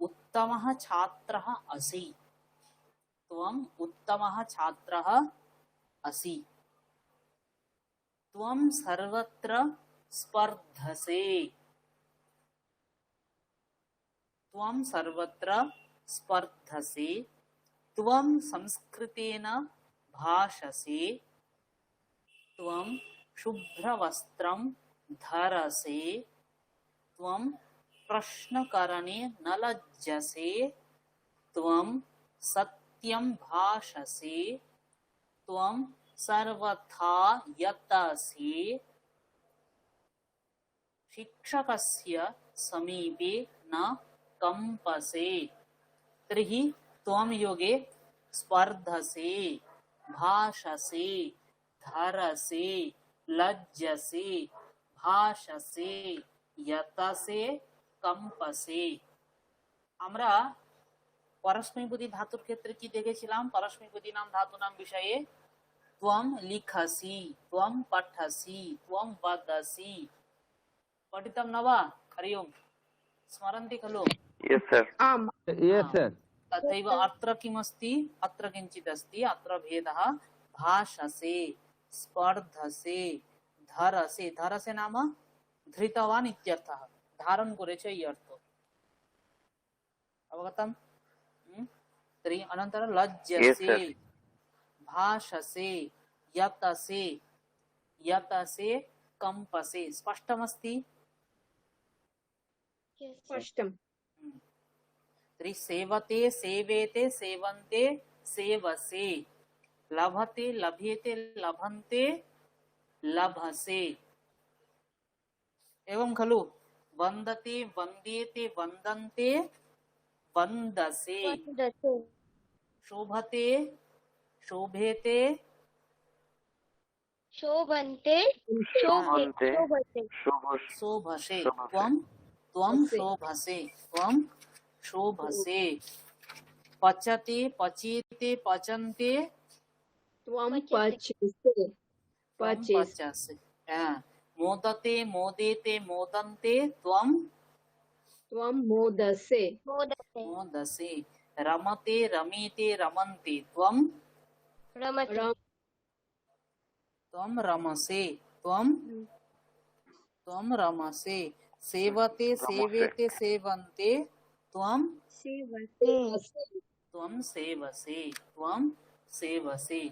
उत्तमः छात्रः असि त्वम् उत्तमः छात्रः असि त्वं सर्वत्र स्पर्धसे त्वं सर्वत्र स्पर्धसे त्वं संस्कृतेन भाषसे त्वं शुभ्रवस्त्रं धरसे त्वं प्रश्नकरणे न लज्जसे त्वं सत्यं भाषसे त्वं सर्वथा यतसे शिक्षकस्य समीपे न कंपसे तर्हि त्वं योगे स्पर्धसे भाषसे धरसे लज्जसे भाषसे यतसे कंपसे আমরা পরস্মৈপদী ধাতুর ক্ষেত্রে কি দেখেছিলাম পরস্মৈপদী নাম ধাতু নাম বিষয়ে त्वं लिखसि त्वं पठसि त्वं वदसि पठितं न वा हरि ओम् स्मरन्ति खलु यस सर आम् ইয়েস স্যার तथैव अत्र किमस्ति अत्र किञ्चित् अस्ति अत्र भेदः भाषसे स्पर्धसे धरसे धरसे नाम धृतवान् इत्यर्थः धारण करेছে এই অর্থ अवगतम् तर्हि अनन्तरं Yes, लज्जसे sir. भाषसे यतसे यतसे कंपसे स्पष्टमस्ति Yes. स्पष्टम तर्हि सेवते सेवेते सेवन्ते सेवसे लभते लभ्येते लभन्ते लभसे एवं खलु वन्दते वन्द्येते वन्दन्ते वन्दसे वन्दसे शोभते शोभेते शोभन्ते शोभन्ते शोभते शोभसे शोभसे त्वं त्वं से। शोभसे त्वं शोभसे पचते पचेते पचन्ते त्वम पचते। पचसे त्वं पचेस पचसे मोदते मोदेते मोदन्ते त्वं त्वम मोदसे मोदते मोदसे रमते रमेते रमन्ते त्वं रमते रम त्वं रमसे त्वं रमसे सेवते रमसे सेवेते सेवन्ते त्वं सेवसे त्वं सेवसे त्वं सेवसे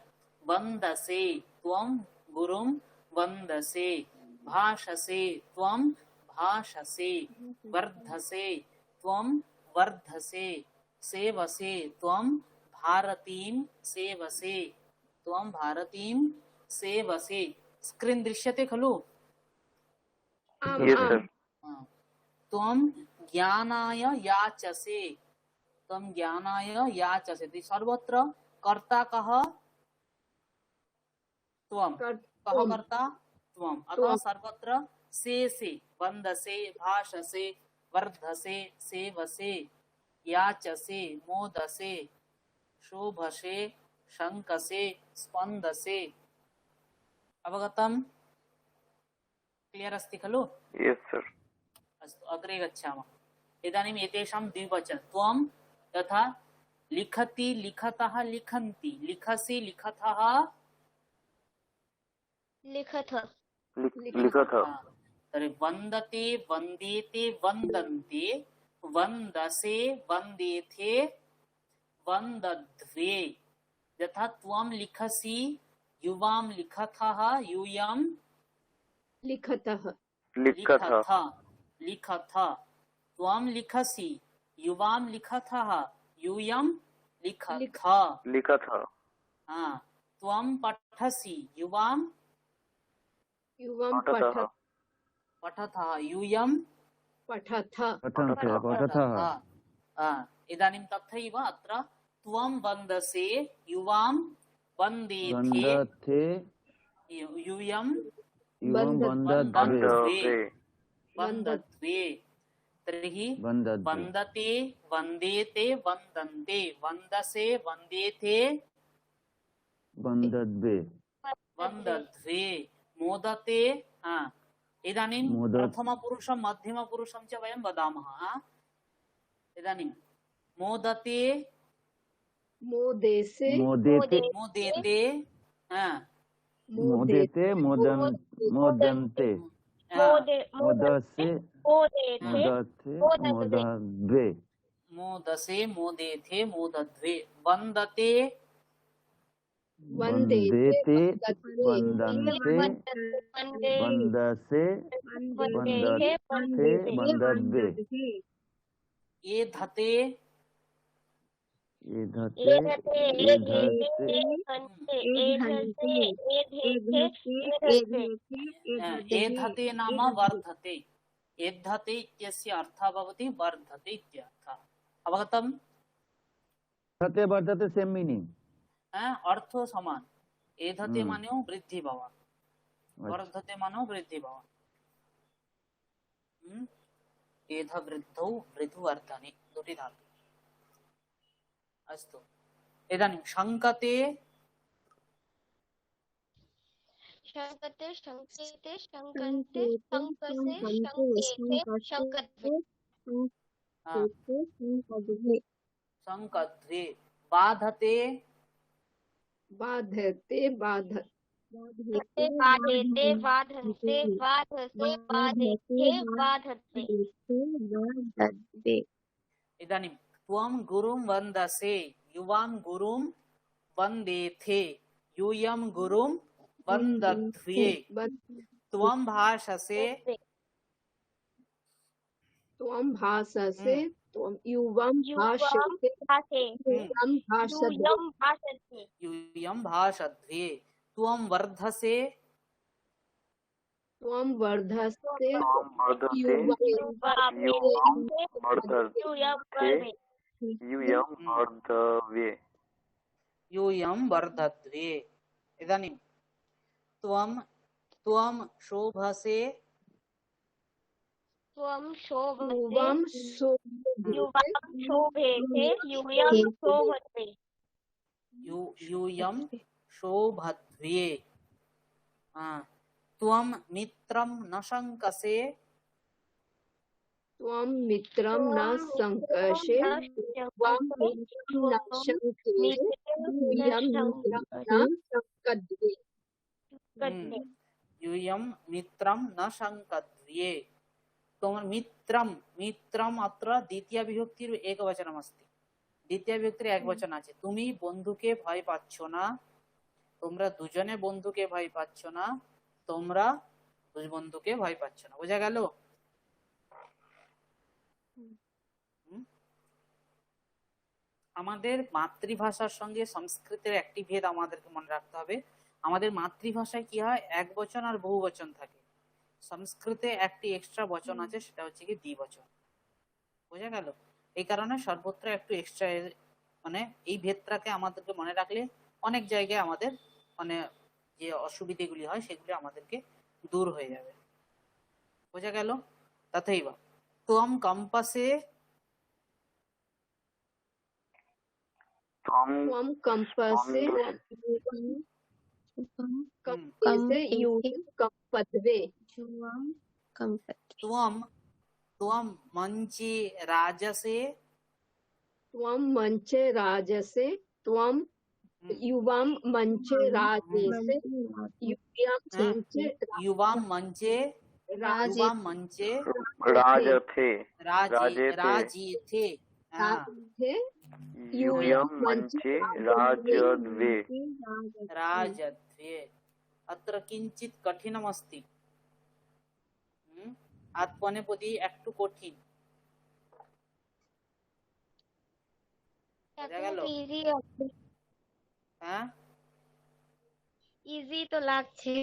वन्दसे त्वं गुरुं वन्दसे भाषसे त्वं भाषसे वर्धसे त्वं वर्धसे सेवसे त्वं भारतीं सेवसे त्वं भारतीं सेवसे स्क्रीन् दृश्यते खलु आम यस आम सर त्वं ज्ञानाय याचसे त्वं ज्ञानाय याचसे इति सर्वत्र कर्ता कः त्वं कर कः त्वम कर्ता त्वं अतः त्वम सर्वत्र से वन्दसे भाषसे वर्धसे सेवसे याचसे मोदसे शोभसे शङ्कसे स्पन्दसे अवगतम् क्लियर् अस्ति खलु यस सर अस्तु अग्रे गच्छामः इदानीम् एतेषां द्विवचनं त्वं तथा लिखति लिखतः लिखन्ति लिखसि लिखतः लिखथ लिखत तर्हि वन्दते वन्देते वन्दन्ते वन्दसे वन्देथे वन्दध्वे यथा त्वं लिखसि युवां लिखतः यूयं लिखतः लिखत लिखथ त्वं लिखसि युवां लिखतः यूयं लिखथ लिखत त्वं पठसि युवां युवम पठतः पठतः यूयं पठथ पठन्ते पठतः इदानीं तथैव अत्र त्वं वन्दसे युवां वन्देथे वन्दते यूयं युवं वन्दद्वे वन्दद्वे तर्हि वन्दद्वे वन्दते वन्देते वन्दन्ते वन्दसे वन्देथे वन्दद्वे वन्दध्वे मोदते इदानीं मोदत् प्रथमपुरुषं मध्यमपुरुषं च वयं वदामः इदानीं मोदते मोदेसे मोदेते मोदेते मोदेते मोदन्ते मोदसे मोदते मोदद्वे मोदसे मोदेथे मोदध्वे वन्दते वन्देते वन्दन्ते वन्दसे वन्दते वन्दद्वे एधते एधते नाम वर्धते एद्धते इत्यस्य अर्थः भवति वर्धते इत्यर्थः अवगतम् वर्धते वर्धते सेम मीनिंग अर्थो समान एधते मानेও বৃদ্ধি পাওয়া वर्धते मानेও বৃদ্ধি পাওয়া एध वृद्धौ वृद्धवर्धने दुटी धातु अस्तु इदानीं शङ्कते शङ्कते शङ्केते शङ्कन्ते शङ्कसे शङ्केते शङ्कद्वे शङ्कद्वे बाधते बाधते बाधते बाधेते बाधन्ते बाधसे बाधेथे बाधते इदानीं त्वं गुरुं वन्दसे युवां गुरुं वन्देथे यूयं गुरुं वन्दध्वे त्वं भाषसे त्वं भाससे त्वं युवं युवं भाषसे भासे यूयं भाषते यूयं भाषते यूयं भाषध्वे त्वं वर्धसे त्वं वर्धसे त्वं वर्धसे युवं युवं वर्धते यूयं वर्धे यूयं वर्धवे यूयं वर्धध्वे इदानीं त्वं त्वं शोभसे त्वं शोभसे युवं शोभते युवं शोभेते यूयं शोभते यूयं शोभध्वे त्वं मित्रं न शङ्कसे त्वं मित्रं न संकर्षे त्वं मित्रं न शङ्के यूयं मित्रं न संकद्वे यूयं मित्रं न शङ्कद्वे তোমার মিত্রম মিত্রম অত্র দ্বিতীয় বিভক্তির একবচনম अस्ति দ্বিতীয় বিভক্তির একবচন আছে তুমি বন্ধুকে ভয় পাচ্ছ না তোমরা দুজনে বন্ধুকে ভয় পাচ্ছ না তোমরা দুই বন্ধুকে ভয় পাচ্ছ না বোঝা গেল আমাদের মাতৃভাষার সঙ্গে সংস্কৃতের একটি ভেদ আমাদেরকে মনে রাখতে হবে আমাদের মাতৃভাষায় কি হয় একবচন আর বহুবচন থাকে সংস্কৃতে একটি এক্সট্রা বচন আছে সেটা হচ্ছে কি দ্বিবচন বোঝা গেল এই কারণে সর্বত্র একটু এক্সট্রা মানে এই ভেদটাকে আমাদেরকে মনে রাখলে অনেক জায়গায় আমাদের মানে যে অসুবিধাগুলি হয় সেগুলি আমাদেরকে দূর হয়ে যাবে বোঝা গেল তথৈবা त्वं कंपसे त्वं कंपसे कंपसे यूयं कंपद्वे त्वं त्वं मंचे राजसे त्वं मंचे राजसे त्वं युवां मंचे राजेसे यूयं मंचे युवां मंचे युवां मंचे राजथे राजेथे यूयं मंचे राजद्वे राजद्वे अत्र किंचित कठिनमस्ति आत्मनेपदी একটু কঠিন বোঝা গেল হ্যাঁ ইজি তো লাগছে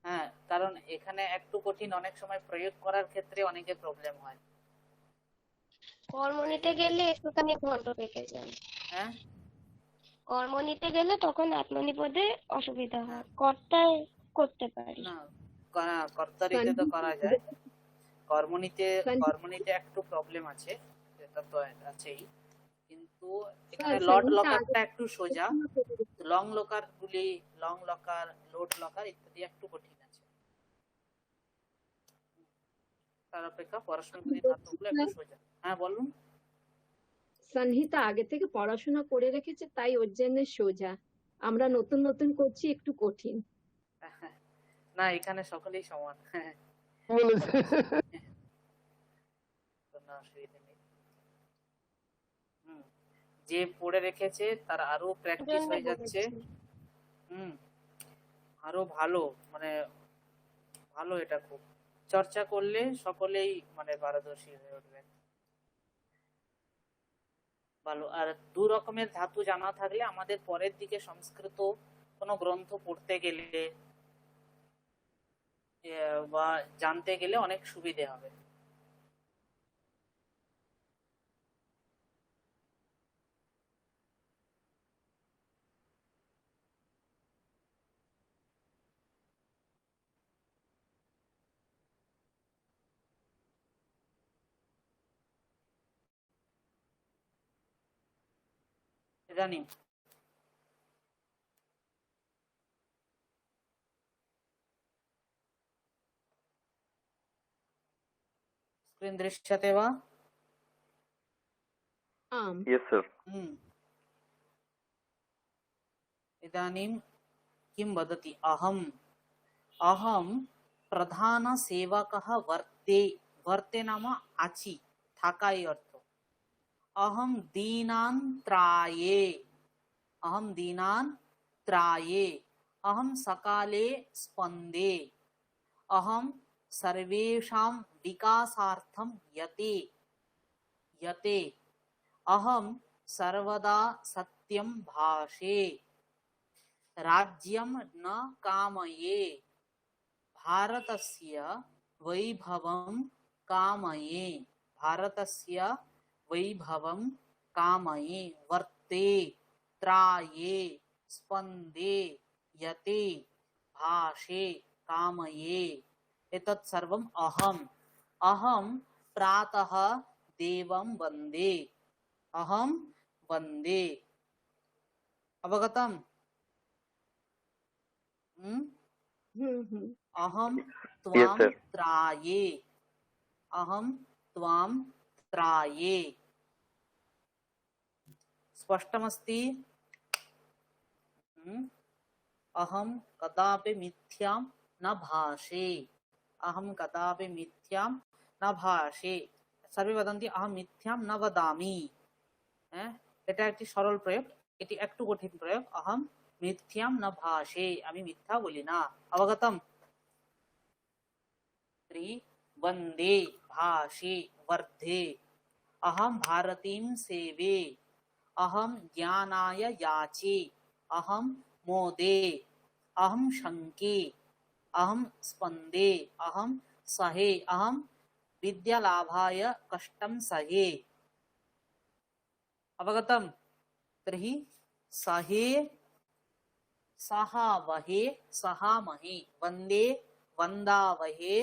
হ্যাঁ কারণ এখানে একটু কঠিন অনেক সময় প্রয়োগ করার ক্ষেত্রে অনেকের প্রবলেম হয় কর্ম নিতে গেলে একটুখানি ঘন্ট পেকে যায় হ্যাঁ কর্ম নিতে গেলে তখন আত্মনিপদে অসুবিধা হয় কর্তায় করতে পারি না কর্তারিতে তো করা যায় কর্মনিতে একটু প্রবলেম আছে এটা তো আছেই কিন্তু এখানে লট লকারটা একটু সোজা লং লকার গুলি লং লকার লোট লকার ইত্যাদি একটু কঠিন আছে তার অপেক্ষা পরস্পরবিরোধী ধাতুগুলো একটু সোজা হ্যাঁ বলুন संहिता আগে থেকে পড়াশোনা করে রেখেছে তাই ওর জন্য সোজা আমরা নতুন নতুন করছি একটু কঠিন না এখানে সকলেই সমান বলেছে কোনো অসুবিধা নেই যে পড়ে রেখেছে তার আরো প্র্যাকটিস হয়ে যাচ্ছে আরো ভালো মানে ভালো এটা খুব চর্চা করলে সকলেই মানে পারদর্শী হয়ে উঠবে ভালো আর দু রকমের ধাতু জানা থাকলে আমাদের পরের দিকে সংস্কৃত কোনো গ্রন্থ পড়তে গেলে বা জানতে গেলে অনেক সুবিধে হবে इदानीं स्क्रीन् दृश्यते वा आम् यस सर इदानीं किं वदति अहं प्रधानसेवकः वर्ते नाम आछि थाकाय अर्थ अहं दीनान् त्राये अहं सकाले स्पन्दे अहं सर्वेषां विकासार्थं यते यते अहं सर्वदा सत्यं भाषे राज्यं न कामये भारतस्य वैभवं कामये भारतस्य वैभवं कामये वर्ते त्राये स्पन्दे यते भाषे कामये एतत् सर्वम् अहं प्रातः देवं वन्दे अहं वन्दे अवगतम् अहं Yes, त्वां sir. त्राये अहं त्वां त्राये स्पष्टमस्ति अहं कदापि मिथ्यां न भाषे अहं कदापि मिथ्यां न भाषे सर्वे वदन्ति अहं मिथ्यां न वदामि এটা একটি সরল প্রয়োগ এটি একটু কঠিন প্রয়োগ अहं মিথ্যাম न ভাষে আমি মিথ্যা বলি না অবগতম त्रि वन्दे भाषे वर्धे अहं भारतीं सेवे अहं ज्ञानाय याचे अहं मोदे अहं शङ्के अहं स्पन्दे अहं सहे अहं विद्यालाभाय कष्टं सहे अवगतम् तर्हि सहे सहावहे सहामहे वन्दे वन्दावहे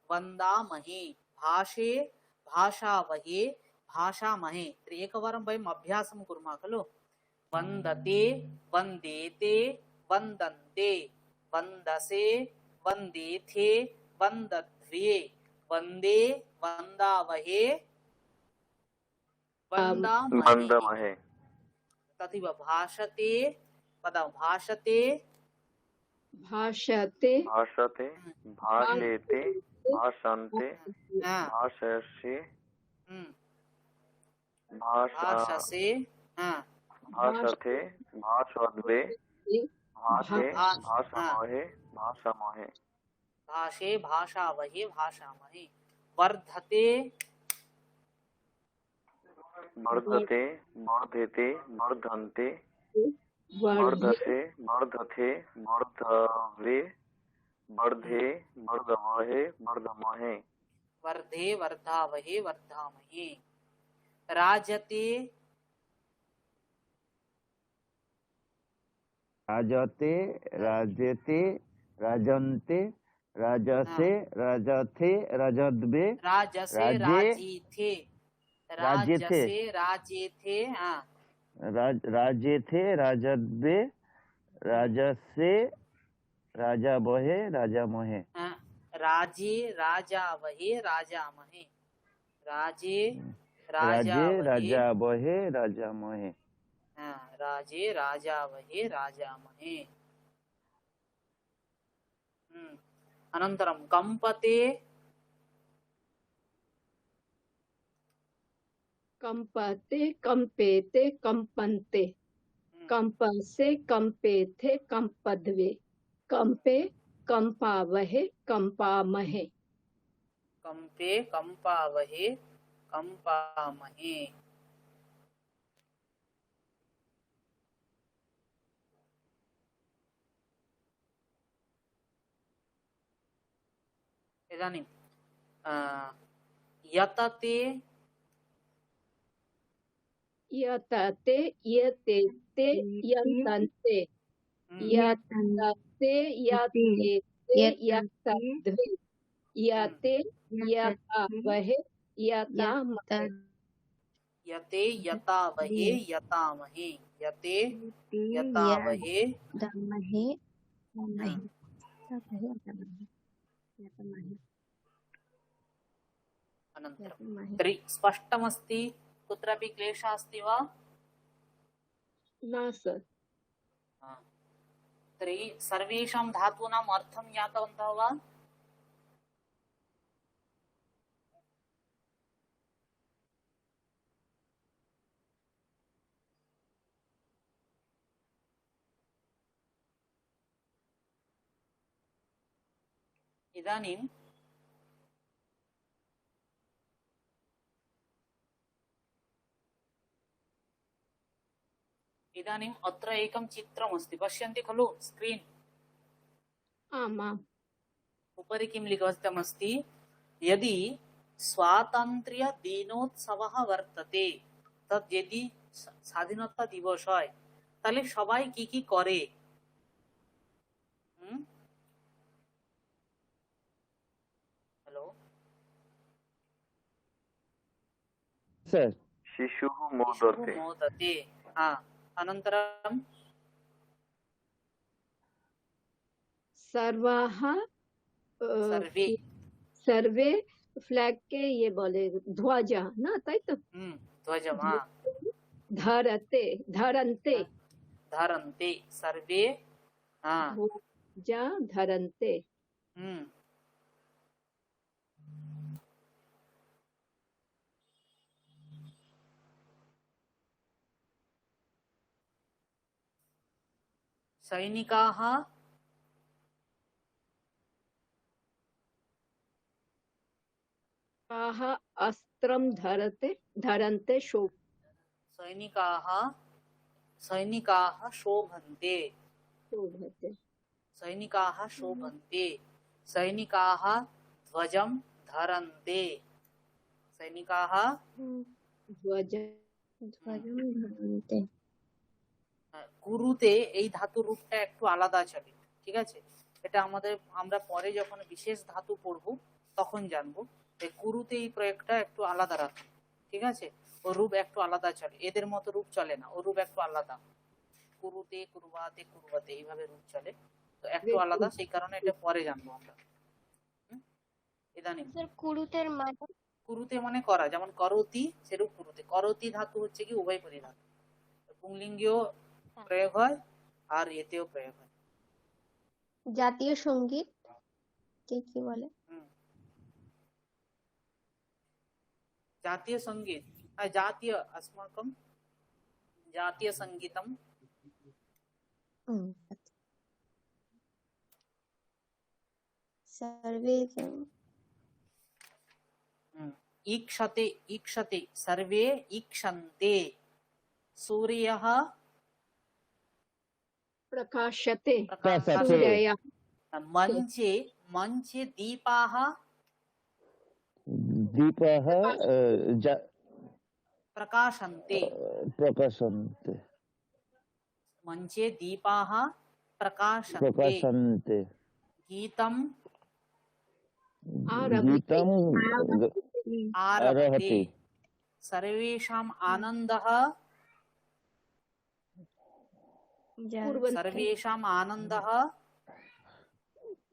वन्दामहे भाषे भाषावहे भाषामहे तर्हि एकवारं वयम् अभ्यासं कुर्मः खलु वन्दते वन्देते वन्दन्ते वन्दसे वन्देथे वन्दध्वे वन्दे वन्दावहे वन्दामहे वन्दमहे तथैव भाषते वदामः भाषते भाषते भाषते भाषेते भाषन्ते हा, भाषसे हम्म, भाषा भाषसे हा, भाषते भाषद्वे भाषे भाष- भाषमहे भाषमहे भाषे भाषावहे भाषामहे वर्धते वर्धते वर्धेते वर्धन्ते वर्धे वर्धसे वर्धथे वर्धवे वर्धे वर्धमहे वर्धमहे वर्धे वर्धावहे वर्धामहे राजते राजते राजेते राजन्ते राजसे राजथे राजद्वे राजसे राजे राजीथे राजेथे राजेथे हाँ राजेथे राजद्वे राजसे राजावहे राजामहे हाँ, राजे राजावहे राजामहे राजे राजे राजावहे राजावहे राजामहे हाँ, राजे राजावहे राजामहे अनन्तरं कंपते कंपते कंपेते कंपन्ते कंपसे कंपेथे कंपद्वे कंपे कंपावहे कंपामहे कंपे कंपावहे कंपामहे इदानीं यतते यतते यतेते यतन्ते यतते यतेते यतद्वे यते यतावहे यतामहे यते यतावहे यतामहे यते यतावहे दमहे अनन्तरं त्रि स्पष्टमस्ति कुत्रापि क्लेशः अस्ति वा न सर तर्हि सर्वेषां धातूनाम् अर्थं ज्ञातवन्तः वा इदानीं इदानीम् अत्र एकं चित्रमस्ति, पश्यन्ति खलु स्क्रीन् आम् आम् उपरि किं लिखितमस्ति, यदि स्वातन्त्र्यदिनोत्सवः वर्तते, तद् यदि স্বাধীনতা দিবস হয় তাহলে সবাই কি কি করে? হ্যালো স্যার शिशुः शिशुः मोदते मोदते। अनन्तरं सर्वाः सर्वे सर्वे फ्लैग के ये बोले ध्वजा ना ताई तो ध्वजं धरते धरन्ते धरन्ते सर्वे ध्वजा धरन्ते सैनिकाः अस्त्रं धरन्ते सैनिकाः शोभन्ते सैनिकाः शोभन्ते सैनिकाः ध्वजं धरन्ते सैनिकाः ध्वजा ধরন্তে কুরুতে এই ধাতুর রূপটা একটু আলাদা চলে, ঠিক আছে? এটা আমরা পরে যখন বিশেষ ধাতু পড়ব তখন জানবো। কুরুতে এই প্রয়োগটা একটু আলাদা রাখে, ঠিক আছে? ও রূপ একটু আলাদা চলে, এদের মতো রূপ চলে না, ও রূপ একটু আলাদা। কুরুতে কুরবাতে কুরবাতে এইভাবে রূপ চলে, তো একটু আলাদা, সেই কারণে এটা পরে জানবো আমরা। ইদানিং স্যার কুরুতের মানে কুরুতে মানে করা, যেমন করতি সেরূপ কুরুতে। করতি ধাতু হচ্ছে কি উভয়পদী ধাতু, পুংলিঙ্গেও প্রয়োগ হয় আর এতেও প্রয়োগ হয়। জাতীয় সঙ্গীত কে কি বলে? জাতীয় সঙ্গীত জাতীয় अस्माकं জাতীয় সঙ্গীতম सर्वे ईक्षते ईक्षते सर्वे ईक्षन्ते सूर्यः प्रकाशते प्रकाशते सूर्यः मंचे मंचे दीपाः प्रकाशन्ते प्रकाशन्ते मंचे दीपाः प्रकाशन्ते गीतम् आरभते सर्वेषाम् आनन्दः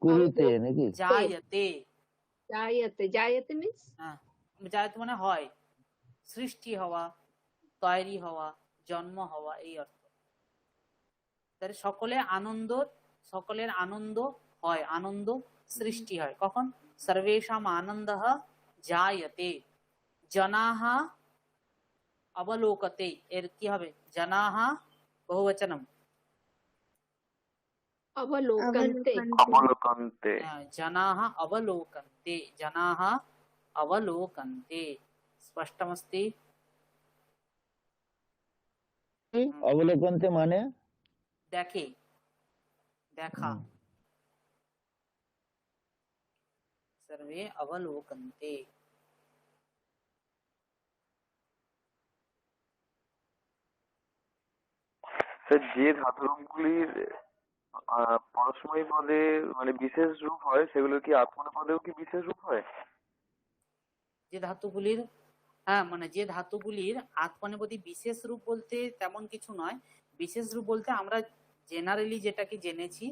কুরুতে নাকি जायते जायते मीन्स जायते মানে হয়, সৃষ্টি হওয়া, তৈরি হওয়া, জন্ম হওয়া, এই অর্থ। তাহলে সকলের আনন্দ হয়, আনন্দ সৃষ্টি হয় কখন? সর্বেষাম আনন্দঃ জায়তে জনাঃ অবলোকতে, এর কি হবে? জনাঃ বহুবচনম अवलोकन्ते अवलोकन्ते जनाः अवलोकन्ते जनाः अवलोकन्ते। स्पष्टमस्ति? অবলোকন্তে মানে দেখে, দেখা। सर्वे अवलोकन्ते। যে ধাতুরূপগুলির পরস্ময়ী পদে মানে বিশেষ রূপ হয়, সেগুলো কি আত্মনেপদেও কি বিশেষ রূপ হয়? যে ধাতুগুলির মানে যে ধাতুগুলির আত্মনেপদী বিশেষ রূপ বলতে তেমন কিছু নয়, বিশেষ রূপ বলতে আমরা জেনারেলি যেটাকে জেনেছি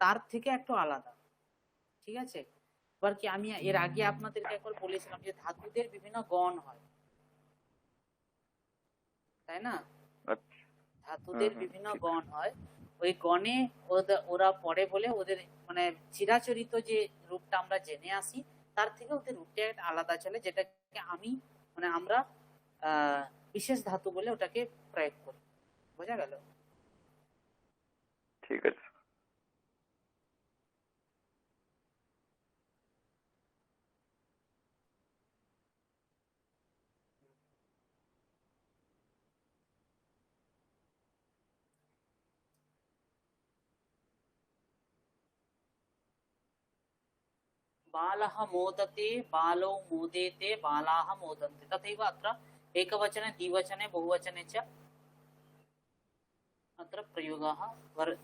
তার থেকে একটু আলাদা, ঠিক আছে? এবার কি আমি এর আগে আপনাদেরকে একবার বলেছিলাম যে ধাতুদের বিভিন্ন গণ হয়, তাই না? ধাতুদের বিভিন্ন গণ হয়, ওই গণে ওরা পড়ে বলে ওদের মানে চিরাচরিত যে রূপটা আমরা জেনে আসি তার থেকে ওদের রূপটা একটা আলাদা চলে, যেটাকে আমরা বিশেষ ধাতু বলে ওটাকে প্রয়োগ করি। বোঝা গেল? ঠিক আছে। बालः मोदते, बालौ मोदेते, बालाः मोदन्ते। तथैव अत्र एकवचने, द्विवचने, बहुवचने च अत्र प्रयोगः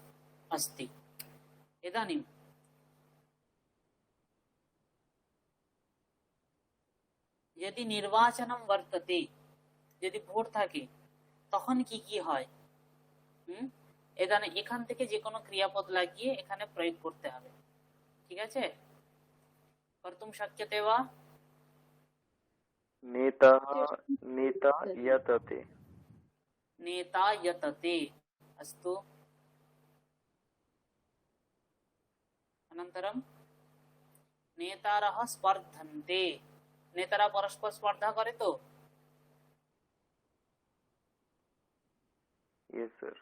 अस्ति। इदानीं यदि निर्वाचनं वर्तते, यदि ভোট থাকে তখন কি কি হয়? এখান থেকে যে কোনো ক্রিয়াপদ লাগিয়ে এখানে প্রয়োগ করতে হবে। ঠিক আছে? कर्तुं शक्यते वा? नेतः नेता यतते। नेता यतते। अस्तु। अनन्तरं नेतारः स्पर्धन्ते। नेतारा परस्पर स्पर्धा करे तो? Yes sir.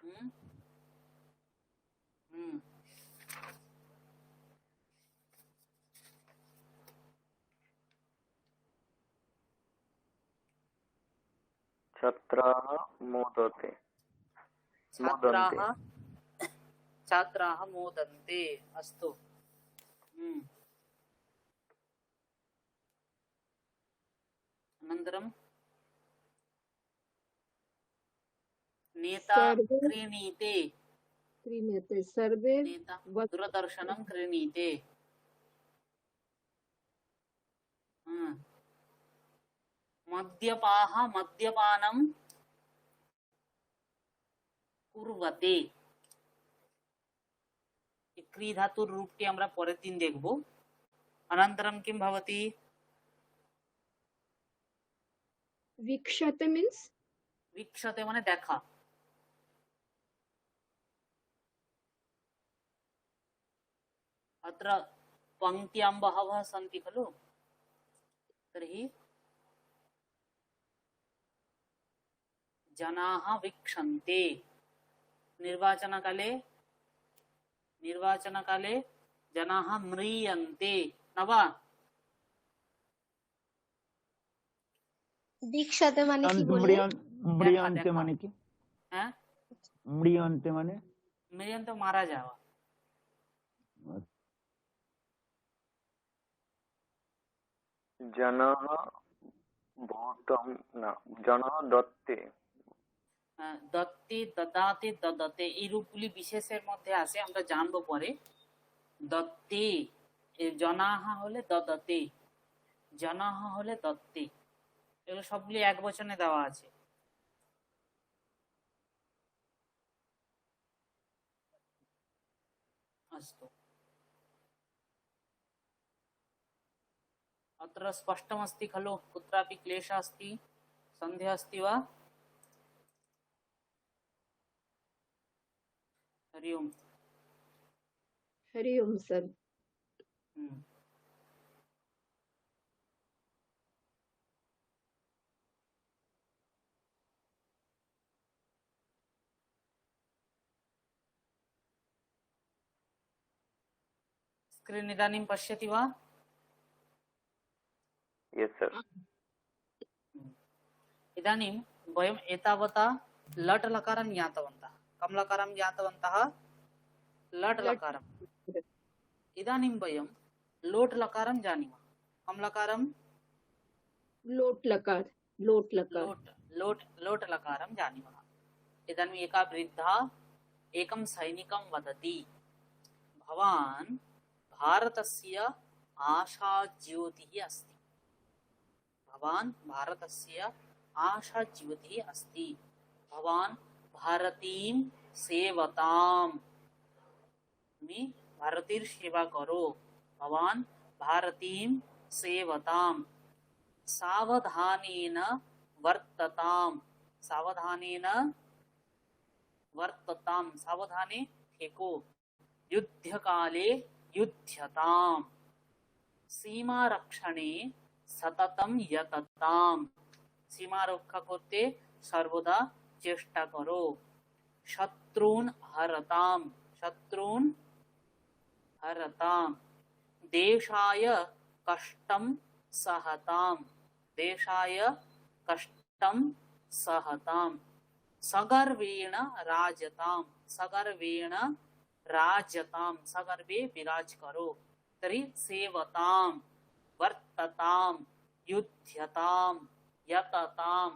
छात्राः मोदते। छात्राः मोदन्ते। अस्तु। अनन्तरं नेता क्रीणीते। क्रीणीते सर्वे। नेता दूरदर्शनं क्रीणीते। मद्यपाः मद्यपानं कुर्वते। क्री धातुर रूपটি আমরা পরের দিন দেখব। अनन्तरं किं भवति? वीक्षते मीन्स वीक्षते माने देखा। अत्र पंक्त्यां बहवः सन्ति खलु, तर्हि जनाः वीक्षन्ते। निर्वाचनकाले जनाः म्रियन्ते न वा? দীক্ষাতে মানে কি বললে? म्रियन्ते माने কি? হ্যাঁ, म्रियन्ते माने म्रियन्ते मारा जावा। जनाः भोटं न जनाः दत्ते। दत्ते, ददाते, ददते এই রূপগুলি বিশেষের মধ্যে আছে, আমরা জানবো পরে। দত্তে জনাহ হলে দদতে, জনাহ হলে দত্তে, এগুলো সবগুলি এক বচনে দেওয়া আছে। अस्तु। अत्र स्पष्टमस्ति खलु? कुत्रापि क्लेशः अस्ति, सन्देहः अस्ति वा? हरि ओम। हरि ओम सर। स्क्रीन् इदानीं पश्यति वा? Yes sir. इदानीं वयम् एतावता लट् लकारं ज्ञातवन्तः। कं लकारं ज्ञातवन्तः? लट् लकारम्। इदानीं वयं लोट् लकारं जानीमः। कं लकारं? लोट् लकार। लोट् लकार। लोट् लकारं जानीमः। इदानीम् एका वृद्धा एकं सैनिकं वदति, भवान् भारतस्य आशाज्योतिः अस्ति। भवान् भारतस्य आशाज्योतिः अस्ति। भवान् भारतीं सेवताम्। तुम्ही भारतीर सेवा करो। भवान् भारतीं सेवताम्। सावधानेन वर्तताम्। सावधानेन वर्तताम्, सावधाने फेको। युद्धकाले युध्यताम्। सीमारक्षणे सततं यतताम्। सीमा रक्षा करते सर्वदा चेष्टा करो। शत्रून् हरताम्। शत्रून् हरताम्। देशाय कष्टं सहताम्। देशाय कष्टं सहताम्। सगर्वेण राजताम्। सगर्वेण राजताम्। सगर्वे विराज करो। तर्हि सेवतां वर्ततां युध्यतां यततां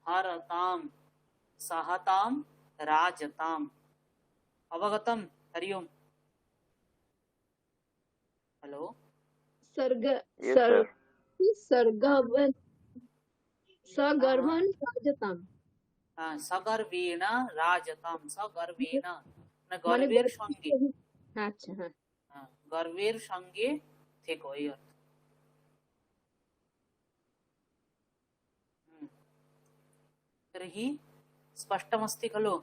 हरतां सहतां राजताम्। अवगतम्? हरि ओम्। हेलो। सर्ग Yes, सर्ग sir. सर्गवन सगर्भन हाँ राजताम हाँ, सगर्वेण राजतां, सगर्वेण মানে মানে গর্বের সঙ্গে। আচ্ছা হ্যাঁ হ্যাঁ, গর্বের সঙ্গে থেকো এই অর্থ। হুম। तर्हि स्पष्टमस्ति खलु?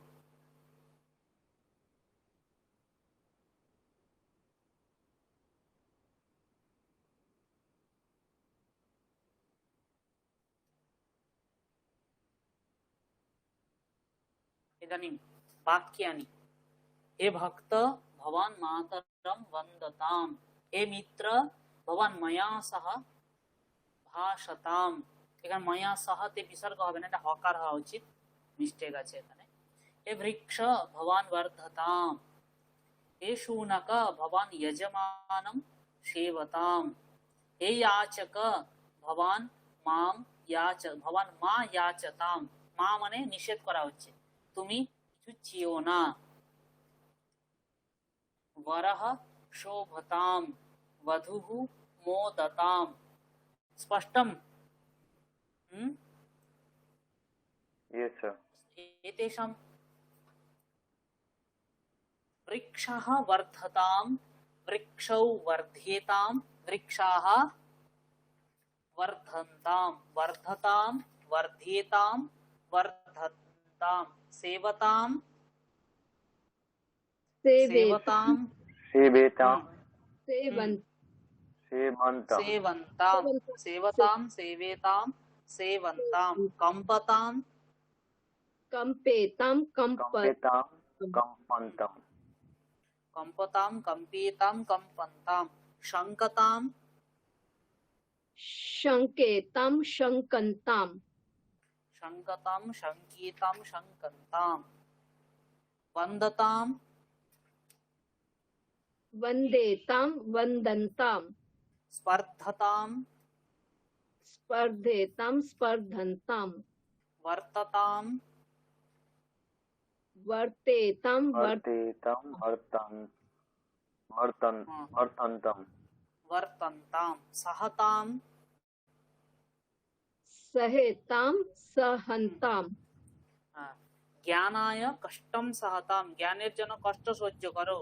इदानीं वाक्यानि। हे भक्त भवान् मातरं वन्दताम्। हे मित्र भवान् मया सह भाषताम्। এখানে ময়া সহতে বিসর্গ হবে না, এটা হকার হওয়া উচিত, মিস্টেক আছে এখানে। হে বৃক্ষ ভবান বর্ধতাম। हे शूनक भवान् यजमानं सेवताम। हे याचक भवान् भवान् मा याचताम। मा মানে নিষেধ করা হচ্ছে, তুমি কিছু চেও না। वरः शोभताम वधुः मोदताम। स्पष्टम? Yes, sir. एतेषां वृक्षः वर्धताम, वृक्षौ वर्ध्येताम, वृक्षाः वर्धन्ताम, वर्धताम, वर्ध्येताम, वर्धन्ताम, सेवताम, सेवताम, सेवेतां सेवन सेवन्तं सेवन्ताम, सेवताम, सेवेताम, सेवन्ताम, कंपताम, कंपेताम कंपेतां कंपन्तं कंपताम, कंपेताम, कंपन्ताम, शंकताम, शंकेताम शंकन्ताम शंकताम, शंकीताम, शंकन्ताम, वन्दताम, वंदेताम वंदन्ताम स्पर्धताम, स्पर्धेताम स्पर्धन्ताम वर्तताम, वर्तेताम वर्तेतं वर्तन्तं वर्तन्ताम, सहताम, सहेताम सहन्ताम ज्ञानाय कष्टम सहताम। ज्ञानेर जন্য কষ্ট সহ্য করো।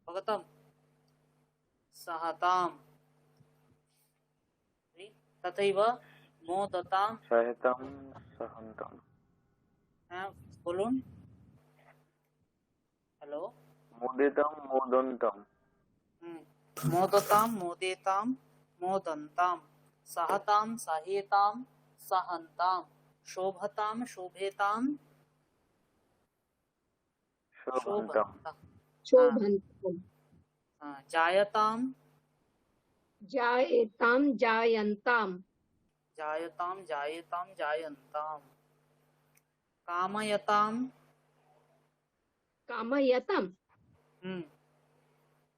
अवगतम? सहताम। तथैव मोदताम। सहितं सहन्तं হ্যাঁ বলুন। হ্যালো। मुदितं मोदन्तं मोदताम, मोदेताम, मोदन्ताम, सहताम, सहेताम, सहन्ताम, शोभताम, शोभेताम, शोभन्तं शोभन्ताम जायताम, जायेताम जायन्ताम जायताम, जायेताम, जायन्ताम, कामयताम, कामयताम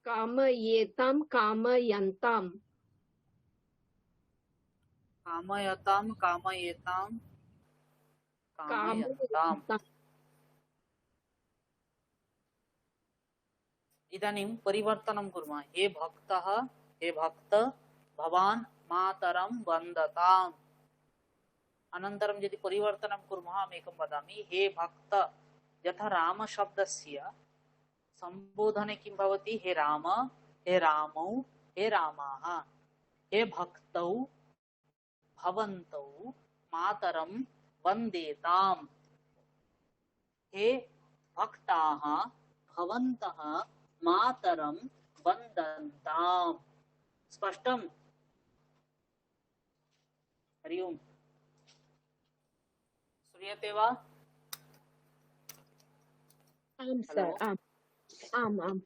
कामयेताम कामयन्ताम कामयताम, कामयेताम, कामयन्ताम। इदानीं परिवर्तनं कुर्मः। हे भक्तः, हे भक्त भवान् मातरं वन्दताम्। अनन्तरं यदि परिवर्तनं कुर्मः अहम् एकं वदामि। हे भक्त, यथा रामशब्दस्य संबोधने किं भवति? हे राम, हे रामौ, हे रामाः। हे भक्तौ भवन्तौ मातरं वन्देताम्। हे भक्ताः भवन्तः मातरं वन्दन्ताम्। स्पष्टम्? हरि ओम्। श्रूयते वा? आम सर आम आम आम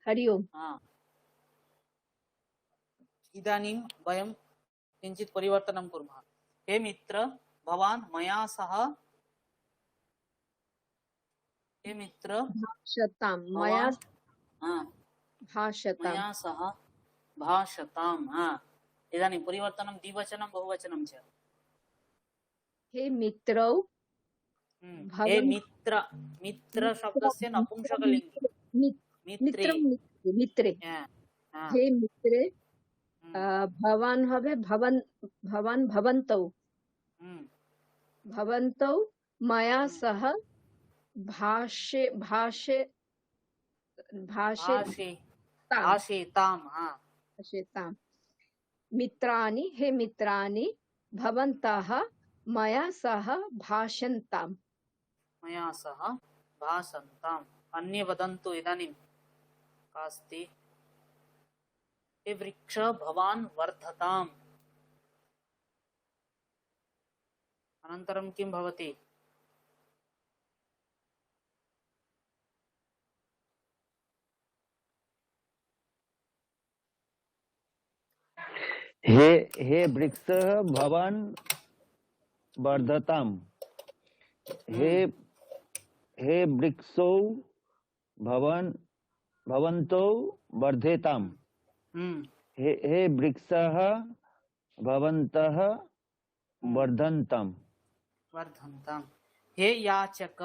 हरि ओम। इदानीं वयं किञ्चित् परिवर्तनं कुर्मः। हे मित्र भवान् मया सह हे मित्र भाषताम मया भवान् हाँ भाषताम मया सह भाषताम् हाँ इदानीं परिवर्तनं द्विवचनं बहुवचनं च हे मित्रौ हे भवन् मित्र मित्र शब्दस्य नपुंसकलिङ्गि मित्रे मित्रं मित्रे हाँ, हाँ, हे मित्रे हम्म, भवान् হবে भवान् भवन्तौ हम्म, भवन्तौ मया हम्म, सह भाष्ये भाष्ये भाष्ये भाषे ताम भाषेताम् हाँ भाष्यताम मित्राणि हे मित्राणि भवन्तः मया सह भाषन्ताम् मया सह भाषन्ताम् अन्ये वदन्तु इदानीं कास्ति हे वृक्ष भवान् वर्धताम् अनन्तरं किं भवति हे हे वृक्षः भवान् वर्धताम् हे हे वृक्षौ भवन्तौ वर्धेताम् हे वृक्षः भवन्तः वर्धन्ताम् वर्धन्ताम् हे याचक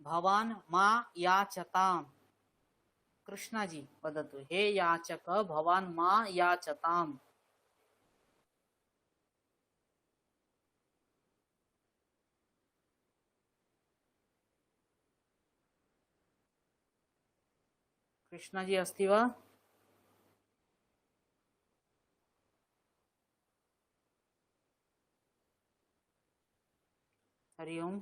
भवान् मा याचताम् कृष्ण जी वदतु हे याचक भवान् मा याचताम् कृष्ण जी अस्ति वा हरि ओम्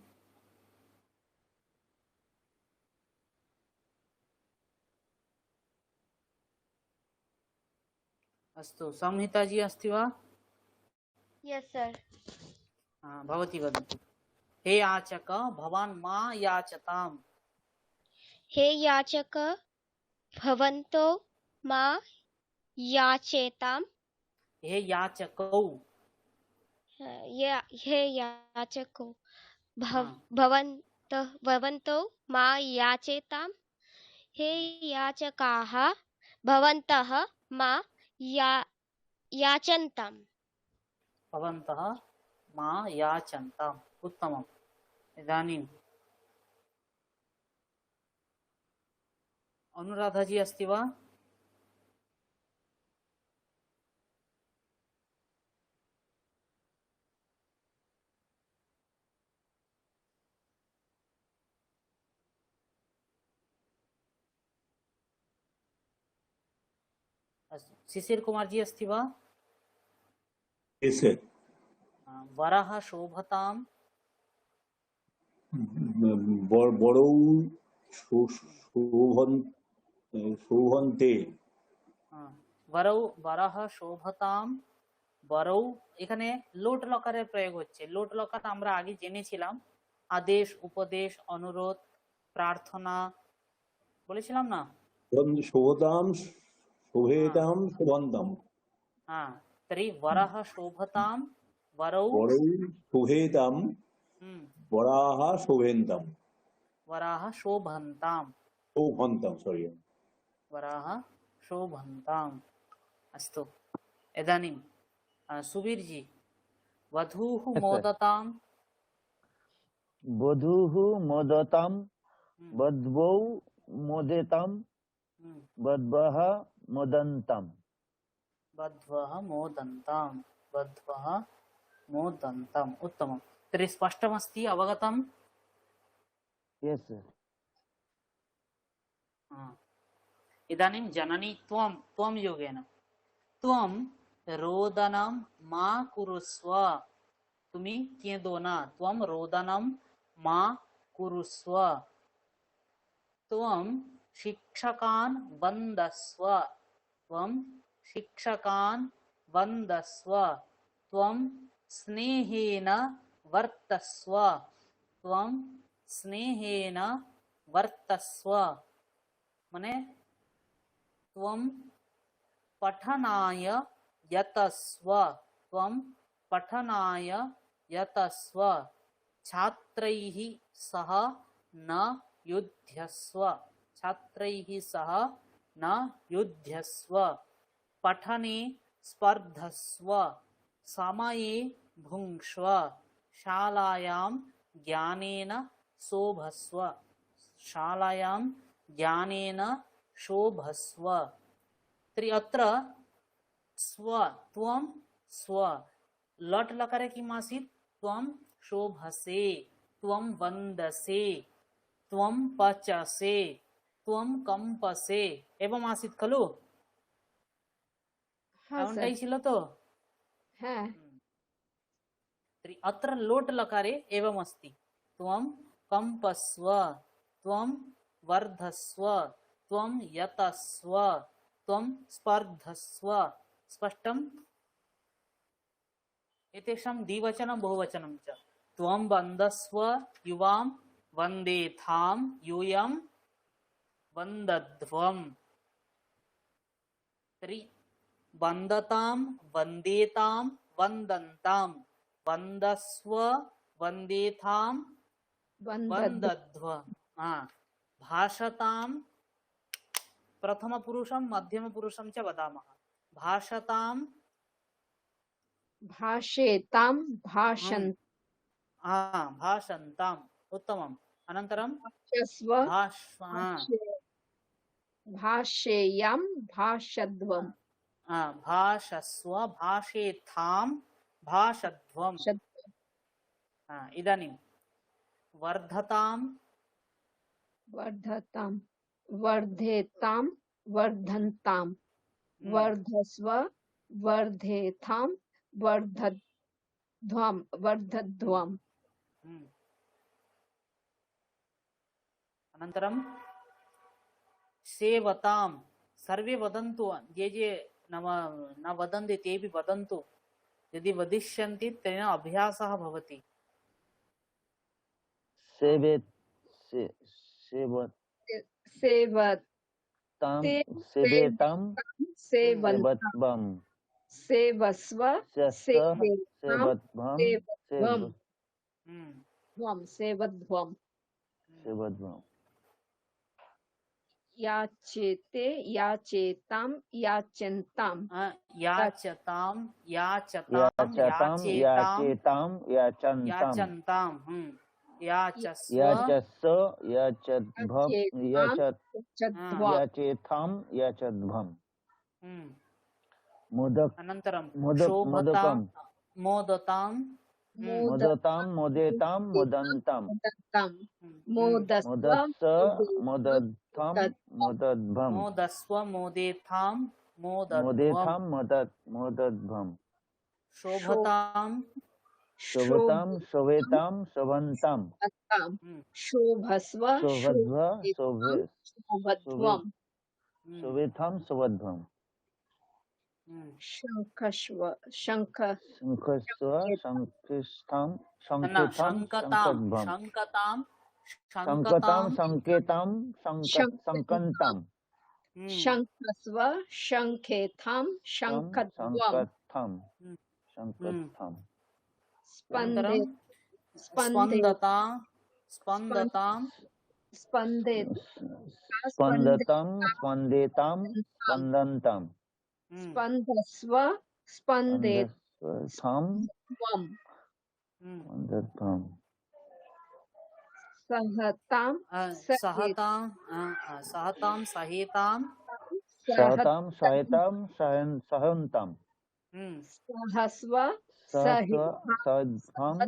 अस्तु संहिता जी अस्ति वा यस सर। भवती वदतु हे याचक भवान् मा याचताम् हे याचक भवन्तो मा याचेताम् हे याचकौ हे याचको हाँ, भवन्तो मा याचेताम् हे याचकाः भवन्तः मा याचन्ताम् भवन्तः मा याचन्ताम् उत्तमम् इदानीं अनुराधा जी अस्ति वा अस्तु शिशिर कुमार जी अस्ति वा Yes, sir. वरः शोभताम् বড়ৌ শোভন্তে वरौ वरः শোভতাম বরৌ এখানে লোট লকারের প্রয়োগ হচ্ছে লোট লকার আমরা আগে জেনেছিলাম আদেশ উপদেশ অনুরোধ প্রার্থনা বলেছিলাম না শোভতাম শোভেতাম শোভন্তম हाँ तर्हि वरः शोभतां वरौ বড়ৌ শোভেতাম हम्म, বরাহ শোভেন্তম वराः शोभन्ताम् শোভন্তম সরি वराः शोभन्ताम् अस्तु इदानीं सुबीर जी वधूः मोदताम् वधूः मोदताम् हम्म, वध्वौ मोदेताम् हम्म, वध्वः मोदन्ताम् वध्वः मोदन्ताम् वध्वः मोदन्ताम् उत्तमं तर्हि स्पष्टमस्ति अवगतम् यस सर इदानीं जननी त्वं त्वं योगेन त्वं रोदनं मा कुरुस्व तुम्ही केदो ना त्वं रोदनं मा कुरुस्व त्वं शिक्षकान् वन्दस्व त्वं शिक्षकान् वन्दस्व त्वं स्नेहेन वर्तस्व त्वं स्नेहेन वर्तस्व मने त्वं पठनाय यतस्व त्वं पठनाय यतस्व छात्रैः सह न युध्यस्व छात्रैः सह न युध्यस्व पठने स्पर्धस्व समये भुङ्क्ष्व शालायां ज्ञानेन शोभस्व शालायां ज्ञानेन शोभस्व। तर्हि अत्र स्व त्वं स्व लट् लकारे किम् आसीत् त्वं शोभसे त्वं वन्दसे त्वं पचसे त्वं कम्पसे एवम् आसीत् खलु हाँ सर एवंटाई छिलो तो हाँ तर्हि अत्र लोट् लकारे एवम् अस्ति त्वं कम्पस्व त्वं वर्धस्व त्वं यतस्व त्वं स्पर्धस्व स्पष्टम् एतेषां द्विवचनं बहुवचनं च त्वं वन्दस्व युवां वन्देथां यूयं वन्दध्वम् तर्हि वन्दतां वन्देतां वन्दन्तां वन्दस्व वन्देथां वन्दध्व भाषतां प्रथमपुरुषं मध्यमपुरुषं च वदामः भाषतां भाषेतां भाषन् भाषन्ताम् उत्तमम् अनन्तरं भाषस्व भाषेयां भाषध्वम् भाषस्व भाषेथां भाषध्वम् इदानीं वर्धतां वर्धतां वर्धेतां वर्धन्तां वर्धस्व वर्धेतां वर्धध्वम् अनन्तरं सेवतां सर्वे वदन्तु ये न वदन्ति तेऽपि वदन्तु यदि वदिष्यन्ति तेन अभ्यासः भवति सेवेतां सेवत्वं सेवस्व सेवध्वं सेवध्वम् याचेते याचेतां याचन्तां याचतां याचन्तां याचस्व याचेथां याचध्वम् अनन्तरं मोदकं मोदतां मोदतां मोदेतां मोदन्तां मोदस्स मोदध्वं मोदध्वम् मोदस्व मोदेथां मोदेथां मोदध्वम् शोभतां शोभतां शोभेतां शोभन्तां शोभस्व शोभध्व शोभध्वम् शोभेथां शोभध्वम् शङ्खस्व शङ्खस्व शङ्खिस्थां शङ्कतां शङ्खध्वम् शङ्कतां सङ्केतां सङ्कन्तां शङ्खस्व शङ्खेथां शङ्खध्वम् शङ्कत्थम् स्पन्दे स्पन्दतां स्पन्दतां स्पन्दतां स्पन्देतां स्पन्दन्तां स्पन्दस्व स्पन्देत्वम् स्पन्दध्वम् सहतां सहतां सहतां सहेतां सहतां सहेतां सहन्तां सहस्व सध्वम्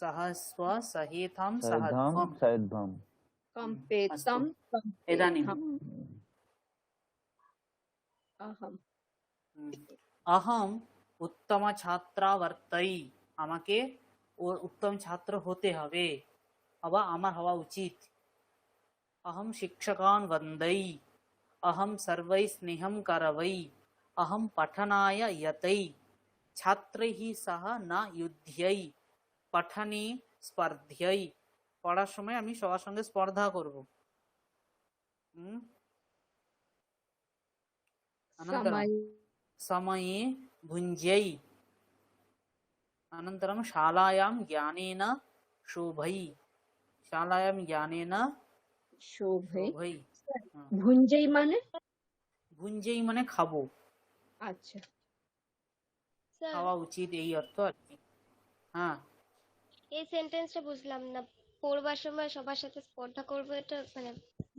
सहस्व सहेतां सध्वम् सध्वम् कम्पेतं इदानीम् अहम उत्तम छात्रा वर्तई আমাকে उत्तम छात्र होते हवे अवा আমার हवा उचित अहम शिक्षकान् वंदई अहम सर्वै स्नेहं करवै अहम पठनाय यतै छात्रैः सह न युध्यै पठने स्पर्ध्यै पढ़ार समय আমি সবার সঙ্গে স্পর্ধা করব अनन्तरं समये भुञ्ज्यै अनन्तरं शालायां ज्ञानेन शोभै शालायां ज्ञानेन শোভে শোভৈ। হুম। ভুঞ্জেই মানে ভুঞ্জেই মানে খাবো, আচ্ছা স্যার খাওয়া উচিত এই অর্থ আর কি। হ্যাঁ, এই সেন্টেন্সটা বুঝলাম না, পড়বার সময় সবার সাথে স্পর্ধা করবো, এটা মানে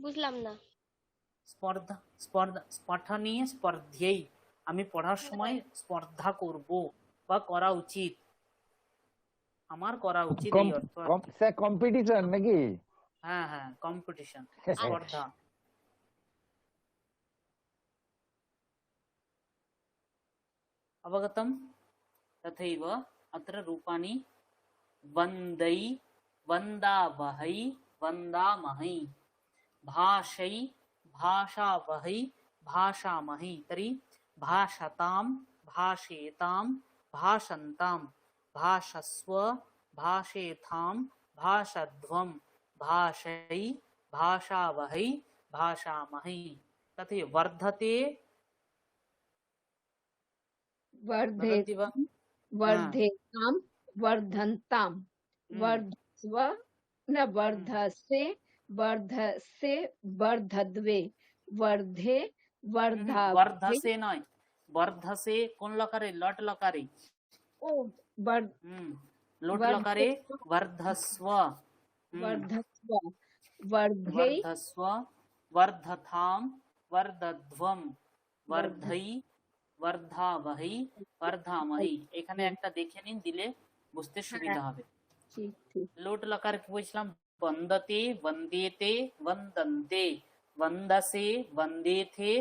বুঝলাম না। স্পর্ধা স্পর্ধা পঠনীয় স্পর্ধেই, আমি পড়ার সময় স্পর্ধা করব বা করা উচিত, আমার করা উচিত এই অর্থ আর কি। কম্পিটিশন নাকি? হ্যাঁ হ্যাঁ, কম্পিটিশন, আচ্ছা স্পর্ধা। अवगतं? तथैव अत्र रूपाणि वन्दै, वन्दावहै, वन्दामहै, भाषै, भाषावहै, भाषामहै। तर्हि भाषतां, भाषेतां, भाषन्तां, भाषस्व, भाषेथां, भाषध्वं, भाषै, भाषावहै, भाषामहै। तथैव वर्धते, वर्धे वदन्ति वा? वर्धेताम वर्धन्ताम हम्म, वर्धस्व न वर्धसे वर्धसे वर्धद्वे वर्धे वर्धावे वर्धसे नয়, वर्धसे কোন লকারে? লট লকারে। ओ वर्ध লোট লকারে वर्धस्व। वर्धस्व वर्धे वर्धस्व, वर्धथाम, वर्धध्वम, वर्धै, वर्धावहै, वर्धामहै। এখানে একটা দেখে নিন, দিলে বুঝতে সুবিধা হবে। ठीक ठीक লোট লকার কি বলছিলাম? বন্দতে, বন্দেতে, বন্দন্তে, বন্দসে, বন্দেথে,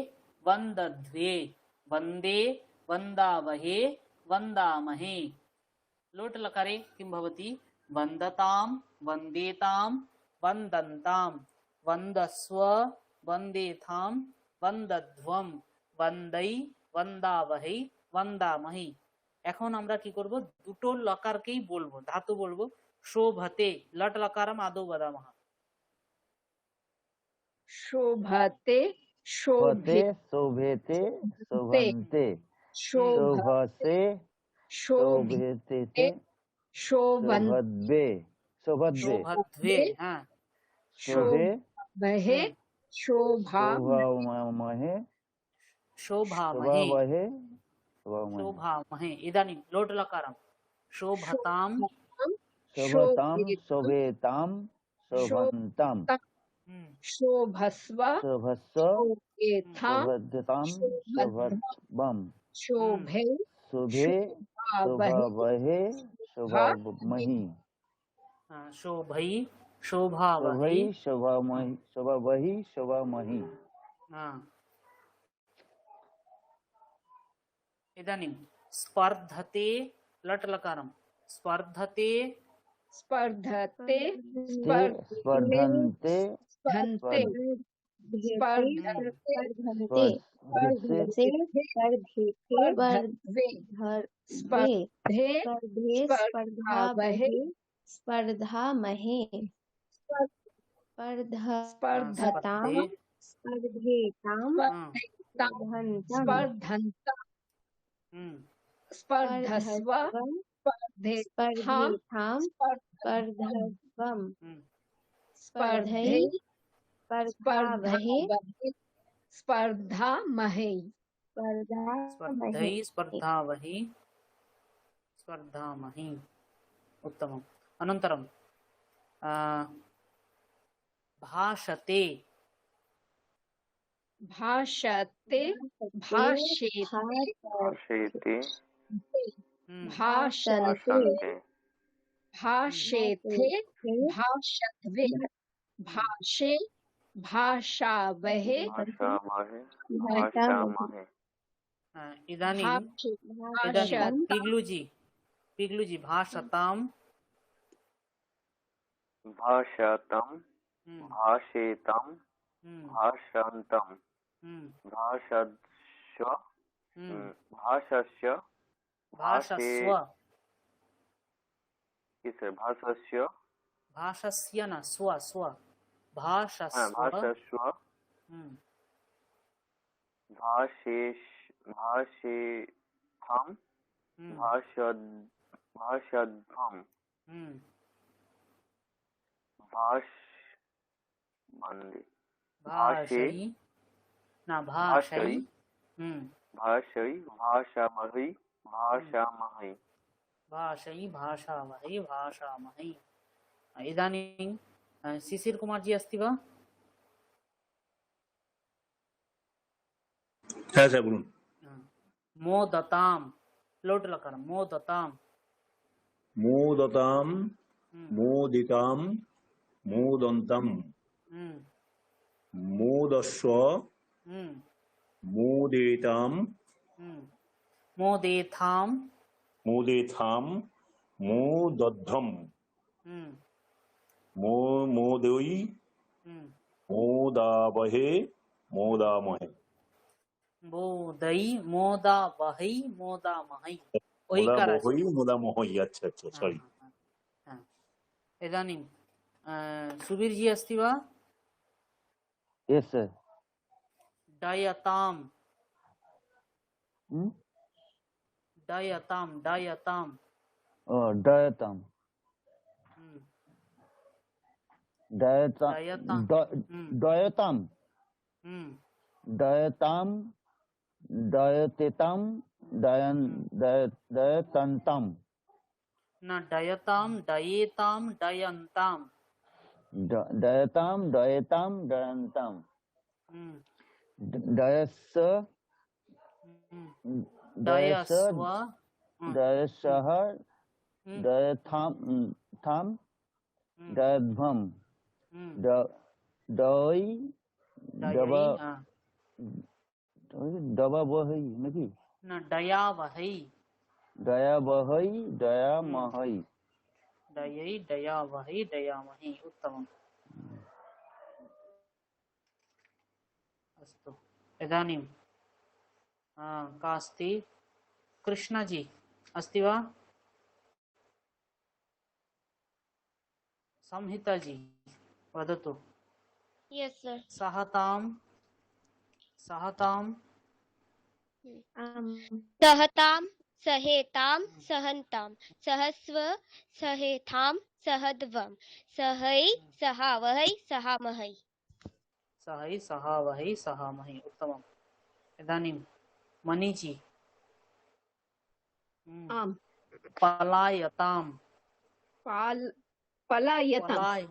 বন্দধ্বে, বন্দে, वन्दावहे, वन्दामहे। लोट लकारे किं भवति? वन्दतां, वन्देतां, वन्दन्तां, वन्दस्व, वन्देथां, वन्दध्वं, वन्दै, वन्दावहै, वन्दामहि। এখন আমরা কি করব? দুটো লকারকেই বলবো, ধাতু বলবো। শোভতে, লট লকারম আদৌ বদামহ। शोभते শোভতে, शोभिते শোভেতে, শোভসে, শোভেতে, शोभन्ते শোভদ্বে, শোভদ্বে, হ্যাঁ, শোভে, शोभहे শোভামহে, শোভামহে, শোভাবহে, শোভামহে, শোভামহে। ইদানিং লোট লকারম শোভতাম, শোভতাম, শোভেতাম, শোভন্তাম, शोभस्व শোভস্ব, शोभेथां শোভদ্তাম, শোভদ্বম, शोभे শুভে, শোভাবহে, শোভামহি, শোভৈ, শোভাবহৈ, শোভৈ, শোভামহি, শোভাবহি, শোভামহি। इदानीं स्पर्धते, लट् लकारं स्पर्धते, स्पर्धते স্পর্ধন্তে, स्पर्धन्ते स्पर्धते স্পর্ধसे, स्पर्धद्वे स्पर्धे स्पर्धावहे स्पर्धामहे, स्पर्धतां स्पर्धेतां, स्पर्धन्तां स्पर्धस्व स्पर्धेथां स्पर्धध्वं, स्पर्धे स्पर्धावहे, स्पर्धामहे स्पर्धै, स्पर्धावहि, स्पर्धामहि। उत्तमम्। अनन्तरं भाषते, भाषते भाष्येते भाषेते, भाषन्ते भाषन्ते, भाषेते भाषद्वे भाषे भाषावहे भाषामहे, भाषामहे। इदानीं भाषन्तां पिग्लुजी भाषतां, भाषातं, भाषेतं, भाषन्तं, भाषस्व, भाषस्य, भाषस्व, किसे भाषस्य, भाषस्य न स्व, स्व, भाषस्व, भाषस्व, भाषेथं, भाषध्वं, भाष मानदे भाषे भाषई ना भाषई भाषै भाषै भाषामहै भाषामहै भाषई भाषामहै भाषामहै। इदानीं शिशिर कुमार जी अस्ति वा? হ্যাঁ স্যার বলুন। मोदताम लोट लकार मोदताम মোদতাম हम्म, মোদিতাম মোদন্তাম हम्म, মোদস্ব हम्म, মোদেতাম हम्म। मोदेथाम মোদেথাম মোদধ্বম हम्म, মোদৈ हम्म। মোদাবহে মোদামহে मोदई मोदा वही मोदा महई वही करा মোদাবহৈ মোদামহৈ। আচ্ছা আচ্ছা हाँ, সরি। हाँ, हाँ, हाँ। इदानीं सुबीर जी अस्ति वा? Yes, sir. डयताम Hmm? डयताम डयताम Oh, Dayatam. हम्म, Dayatam. Dayatam. Dayatam. हम्म, Dayatam. Dayatetam. Dayatantam. ना डयताम डयेताम डयंताम Dayatam. Dayatam. Dayantam. हम्म, Dayasa. हम्म। Dayasa. डयस्व Dayasah. हम्म, Dayatham. Tham. हम्म, Dayadvam. हम्म। Doi. डयई Daba. हाँ, Daba bahai. Naki. ना डया वही Daya bahai. Daya mahai. डयई डया वही डया मही उत्तमम्। अस्तु इदानीं का अस्ति? कृष्णजी अस्ति वा? संहिताजी वदतु। Yes sir. सहतां सहतां सहतां सहेतां सहन्तां सहस्व सहेथां सहध्वं सहै सहावहै सहामहै। सहै सहावहै सहामहै उत्तमम्। इदानीं मणिजी आम पलायतां पलायताम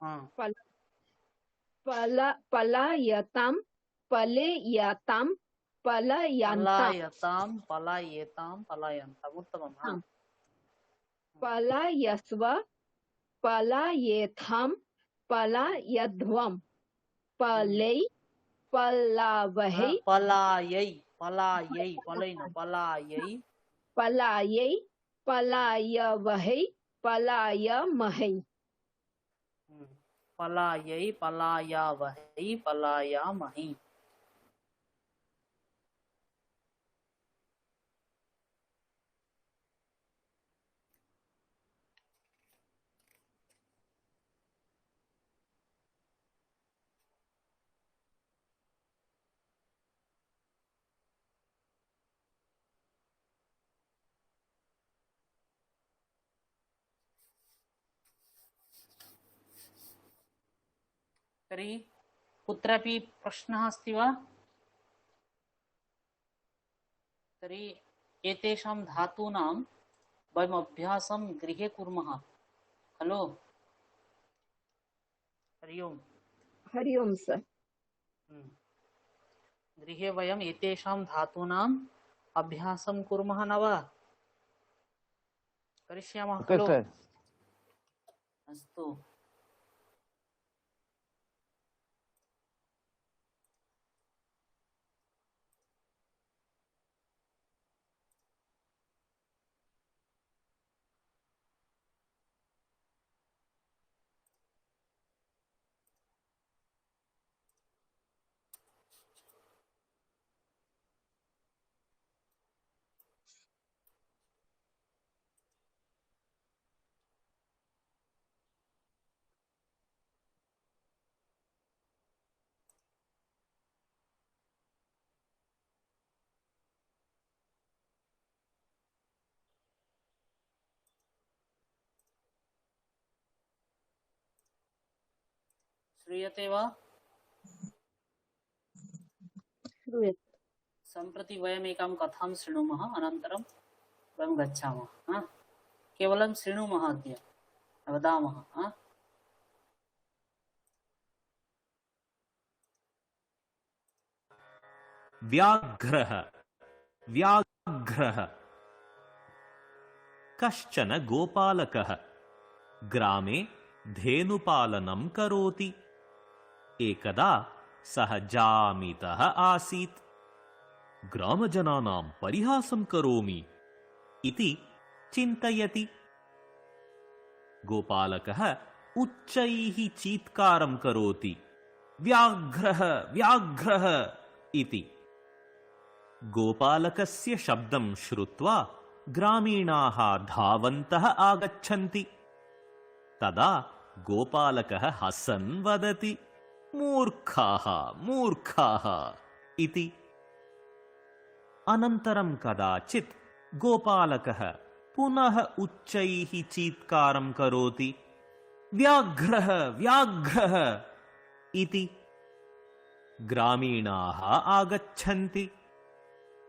हाँ, पलायताम पलेयताम पलायन्ताम पलायेतां पलायन्ताम् उत्तमं। हाँ, आम पलायस्व पलायेथाम पलायध्वम पलै पलावहै पलायै पलायै पलै न पलायै पलायै पलायवहै पलायमहै। पलायै पलायावहै पलायामहै। तर्हि कुत्रापि प्रश्नः अस्ति वा? तर्हि एतेषां धातूनां वयम् अभ्यासं गृहे कुर्मः खलु? हरि ओम्। हरि ओम सर। गृहे वयम् एतेषां धातूनाम् अभ्यासं कुर्मः न वा? करिष्यामः Okay, खलु? sir. अस्तु। श्रूयते वा? श्रूयते। सम्प्रति वयम् एकां कथां शृणुमः, अनन्तरं वयं गच्छामः। हा? केवलं शृणुमः अद्य, वदामः। हा? व्याघ्रः व्याघ्रः कश्चन गोपालकः ग्रामे धेनुपालनं करोति। एकदा सः जामितः आसीत्। ग्रामजनानां परिहासं करोमि इति चिन्तयति। गोपालकः उच्चैः चीत्कारं करोति, व्याघ्रः व्याघ्रः इति। गोपालकस्य शब्दं श्रुत्वा ग्रामीणाः धावन्तः आगच्छन्ति। तदा गोपालकः हसन् वदति, मूर्खाः मूर्खाः इति। अनन्तरं कदाचित् गोपालकः पुनः उच्चैः चीत्कारं करोति, व्याघ्रः व्याघ्रः इति। ग्रामीणाः आगच्छन्ति।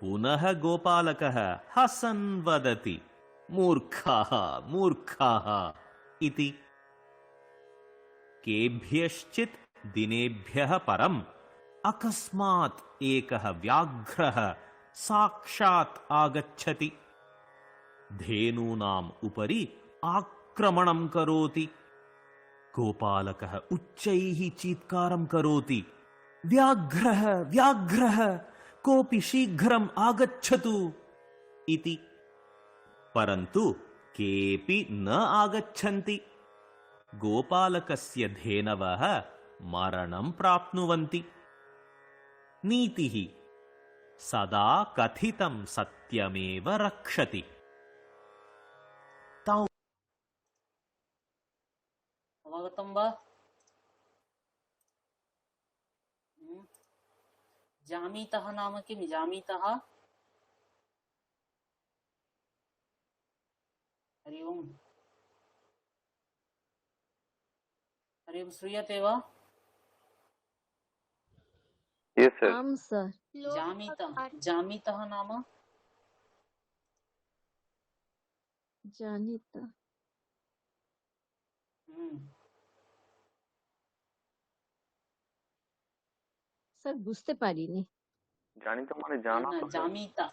पुनः गोपालकः हसन् वदति, मूर्खाः मूर्खाः इति। केभ्यश्चित् दिनेभ्यः परम् अकस्मात् एकः व्याघ्रः साक्षात् आगच्छति। धेनूनाम् उपरि आक्रमणं करोति। गोपालकः उच्चैः चीत्कारं करोति, व्याघ्रः व्याघ्रः, कोऽपि शीघ्रम् आगच्छतु इति। परन्तु केऽपि न आगच्छन्ति। गोपालकस्य धेनवः मरणं प्राप्नुवन्ति। नीतिः सदा कथितं सत्यमेव रक्षति। अवगतं वा? जामीतः नाम किं? जामीतः हरि ओम्। हरि ओम्, श्रूयते वा? Yes, sir. आम् सर्। जामीतः जामीतः नाम जानीता। স্যার বুঝতে পারিনি। জানি তো মানে জানা না, তো sir। জামিতা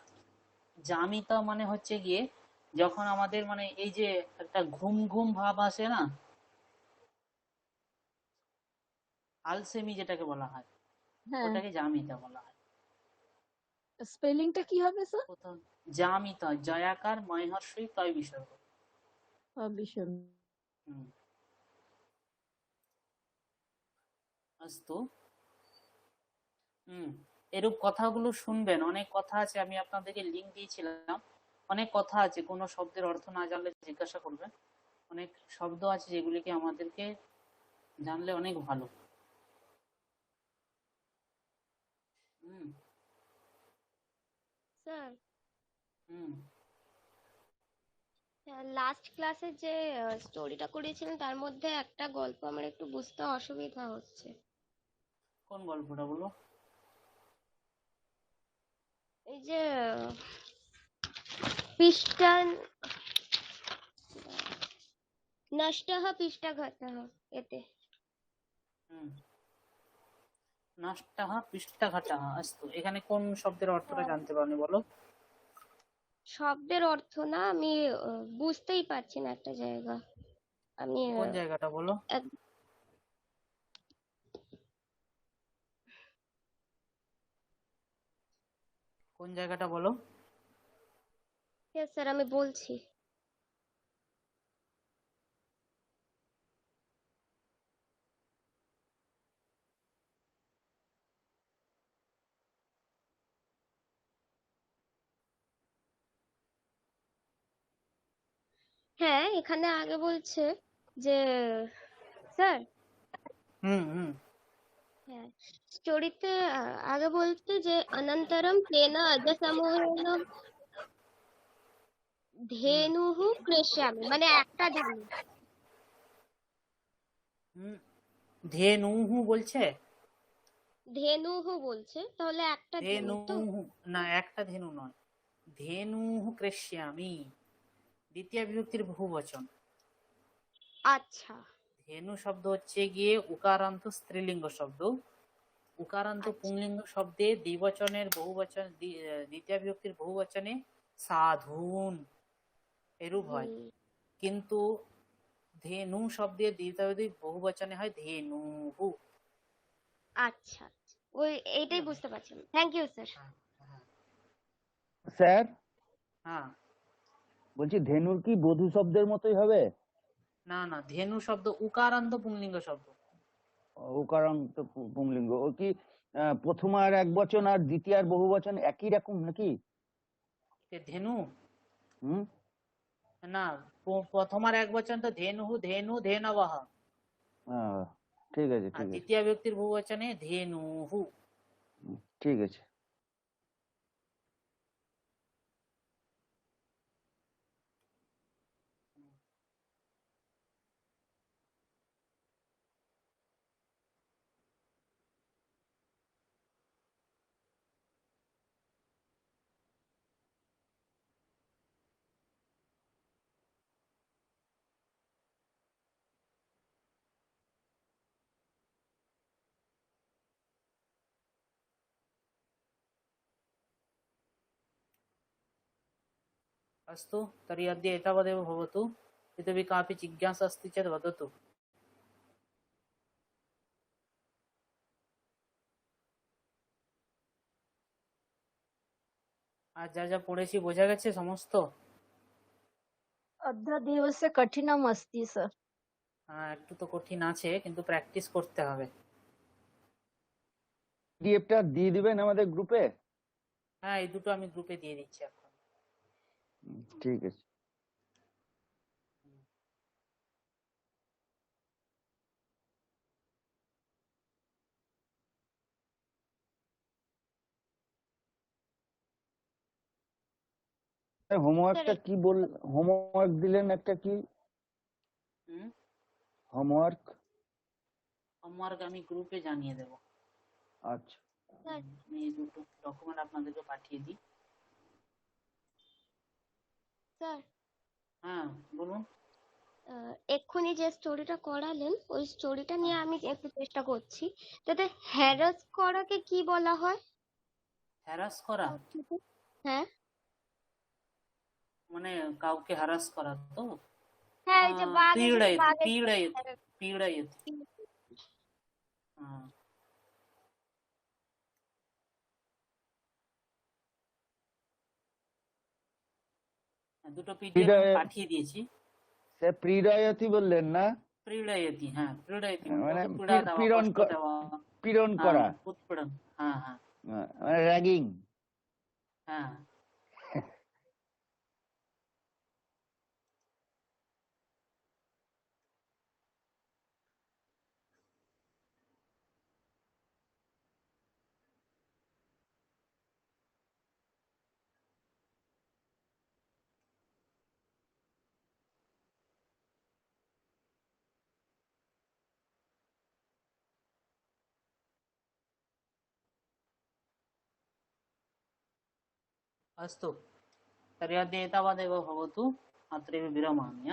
জামিতা মানে হচ্ছে গিয়ে যখন আমাদের মানে এই যে একটা ঘুম ঘুম ভাব আসে না, আলসেমি যেটাকে বলা হয়, হ্যাঁ, ওটাকে জামিতা বলা হয়। স্পেলিংটা কি হবে স্যার? প্রথম জামিতা, জয়াকার ময়হর্ষই তয় বিসর্গ। ভীষণ। হুম। अस्तु। এরূপ কথাগুলো শুনবেন। অনেক কথা আছে, আমি আপনাদেরকে লিংক দিয়েছিলাম। অনেক কথা আছে, কোনো শব্দের অর্থ না জানলে জিজ্ঞাসা করবেন। অনেক শব্দ আছে যেগুলিকে আমাদেরকে জানলে অনেক ভালো। স্যার, হুম লাস্ট ক্লাসে যে স্টোরিটা করিয়েছিলেন তার মধ্যে একটা গল্প আমার একটু বুঝতে অসুবিধা হচ্ছে। কোন গল্পটা বলো? এই যে পিষ্টান নষ্টः পিষ্টাঘাতः, এতে নষ্টः পিষ্টাঘাতः। अस्तु, এখানে কোন শব্দের অর্থটা জানতে পারনি বলো? শব্দের অর্থ না, আমি বুঝতেই পারছি না একটা জায়গা। আমি কোন জায়গাটা বলো? কোন জায়গাটা বলো? স্যার আমি বলছি। হ্যাঁ, এখানে আগে বলছে যে স্যার, হ্যাঁ স্টোরিতে আগে বলছে যে অনন্তরম তেন অজসমূহেন ধেনুঃ ক্রেষ্যামি, মানে একটা ধেনু। ধেনুহু বলছে, ধেনুহু বলছে, তাহলে একটা ধেনু তো। ধেনুহু না, একটা ধেনু নয়, ধেনুহু কৃষ্যামি দ্বিতীয় বিভক্তির বহুবচন। আচ্ছা, ধেনু শব্দ হচ্ছে গিয়ে উকারান্ত স্ত্রীলিঙ্গ শব্দ। উকারান্ত আচ্ছা। পুংলিঙ্গ শব্দে দ্বিবচনের বহুবচন দ্বিতীয় বিভক্তির বহুবচনে সাধুন এরূপ হয়, হুম, কিন্তু ধেনু শব্দের দ্বিতীয় বিভক্তি বহুবচনে হয় ধেনুহু। আচ্ছা আচ্ছা। ওই এইটাই বুঝতে পারছিলাম। Thank you sir. হ্যাঁ, হ্যাঁ, স্যার হ্যাঁ। বলছি ধেনুর কি বধূ শব্দের মতোই হবে? না না, ধেনু শব্দ উকারান্ত পুংলিঙ্গ শব্দ। উকারান্ত পুংলিঙ্গ। ও কি প্রথম আর এক বচন আর দ্বিতীয় আর বহু বচন একই রকম নাকি? ধেনু হুম। না, প্রথম আর এক বচন তো ধেনুহু ধেনু ধেনবহ, আহ, ঠিক আছে আর ঠিক আছে দ্বিতীয় ব্যক্তির বহুবচনে ধেনুহু। ঠিক আছে। अस्तु, तर्हि अद्य एतावदेव भवतु। इतोपि कापि जिज्ञासा अस्ति चेत् वदतु। আর যা যা পড়েছি বোঝা গেছে সমস্ত? अध्यादेवस्य कठिनम् अस्ति सर। হ্যাঁ, একটু তো কঠিন আছে, কিন্তু প্র্যাকটিস করতে হবে। পিডিএফটা দিয়ে দিবেন আমাদের গ্রুপে? হ্যাঁ, এই দুটো আমি গ্রুপে দিয়ে দিচ্ছি এখন। ঠিক আছে। হোমওয়ার্কটা কি বল, হোমওয়ার্ক দিলেন একটা কি হোমওয়ার্ক? হোমওয়ার্ক আমি গ্রুপে জানিয়ে দেব। আচ্ছা আমি এই দুটো ডকুমেন্ট আপনাদেরকে পাঠিয়ে দিই। স্যার, হ্যাঁ বলুন। এক্ষুনি যে স্টোরিটা করালেন, ওই স্টোরিটা নিয়ে আমি একটু চেষ্টা করছি। তাতে হ্যারাস করাকে কি বলা হয়? হ্যারাস করা হ্যাঁ মানে কাউকে হ্যারাস করা তো? হ্যাঁ, এই যে পীড়য়তি বাঘের পীড়য়তি পীড়য়তি। হ্যাঁ, দুটো পিডিএফ পাঠিয়ে দিয়েছি। স্যার প্রিডয়তি বললেন না? পীড়য়তি, হ্যাঁ পীড়য়তি মানে মানে পীড়া দেওয়া, পীড়ন কষ্ট দেওয়া, পীড়ন হ্যাঁ, করা, উৎপীড়ন। হ্যাঁ হ্যাঁ মানে র্যাগিং। হ্যাঁ। अस्तु, तर्हि अद्य एतावदेव भवतु। अत्रैव विरमामि।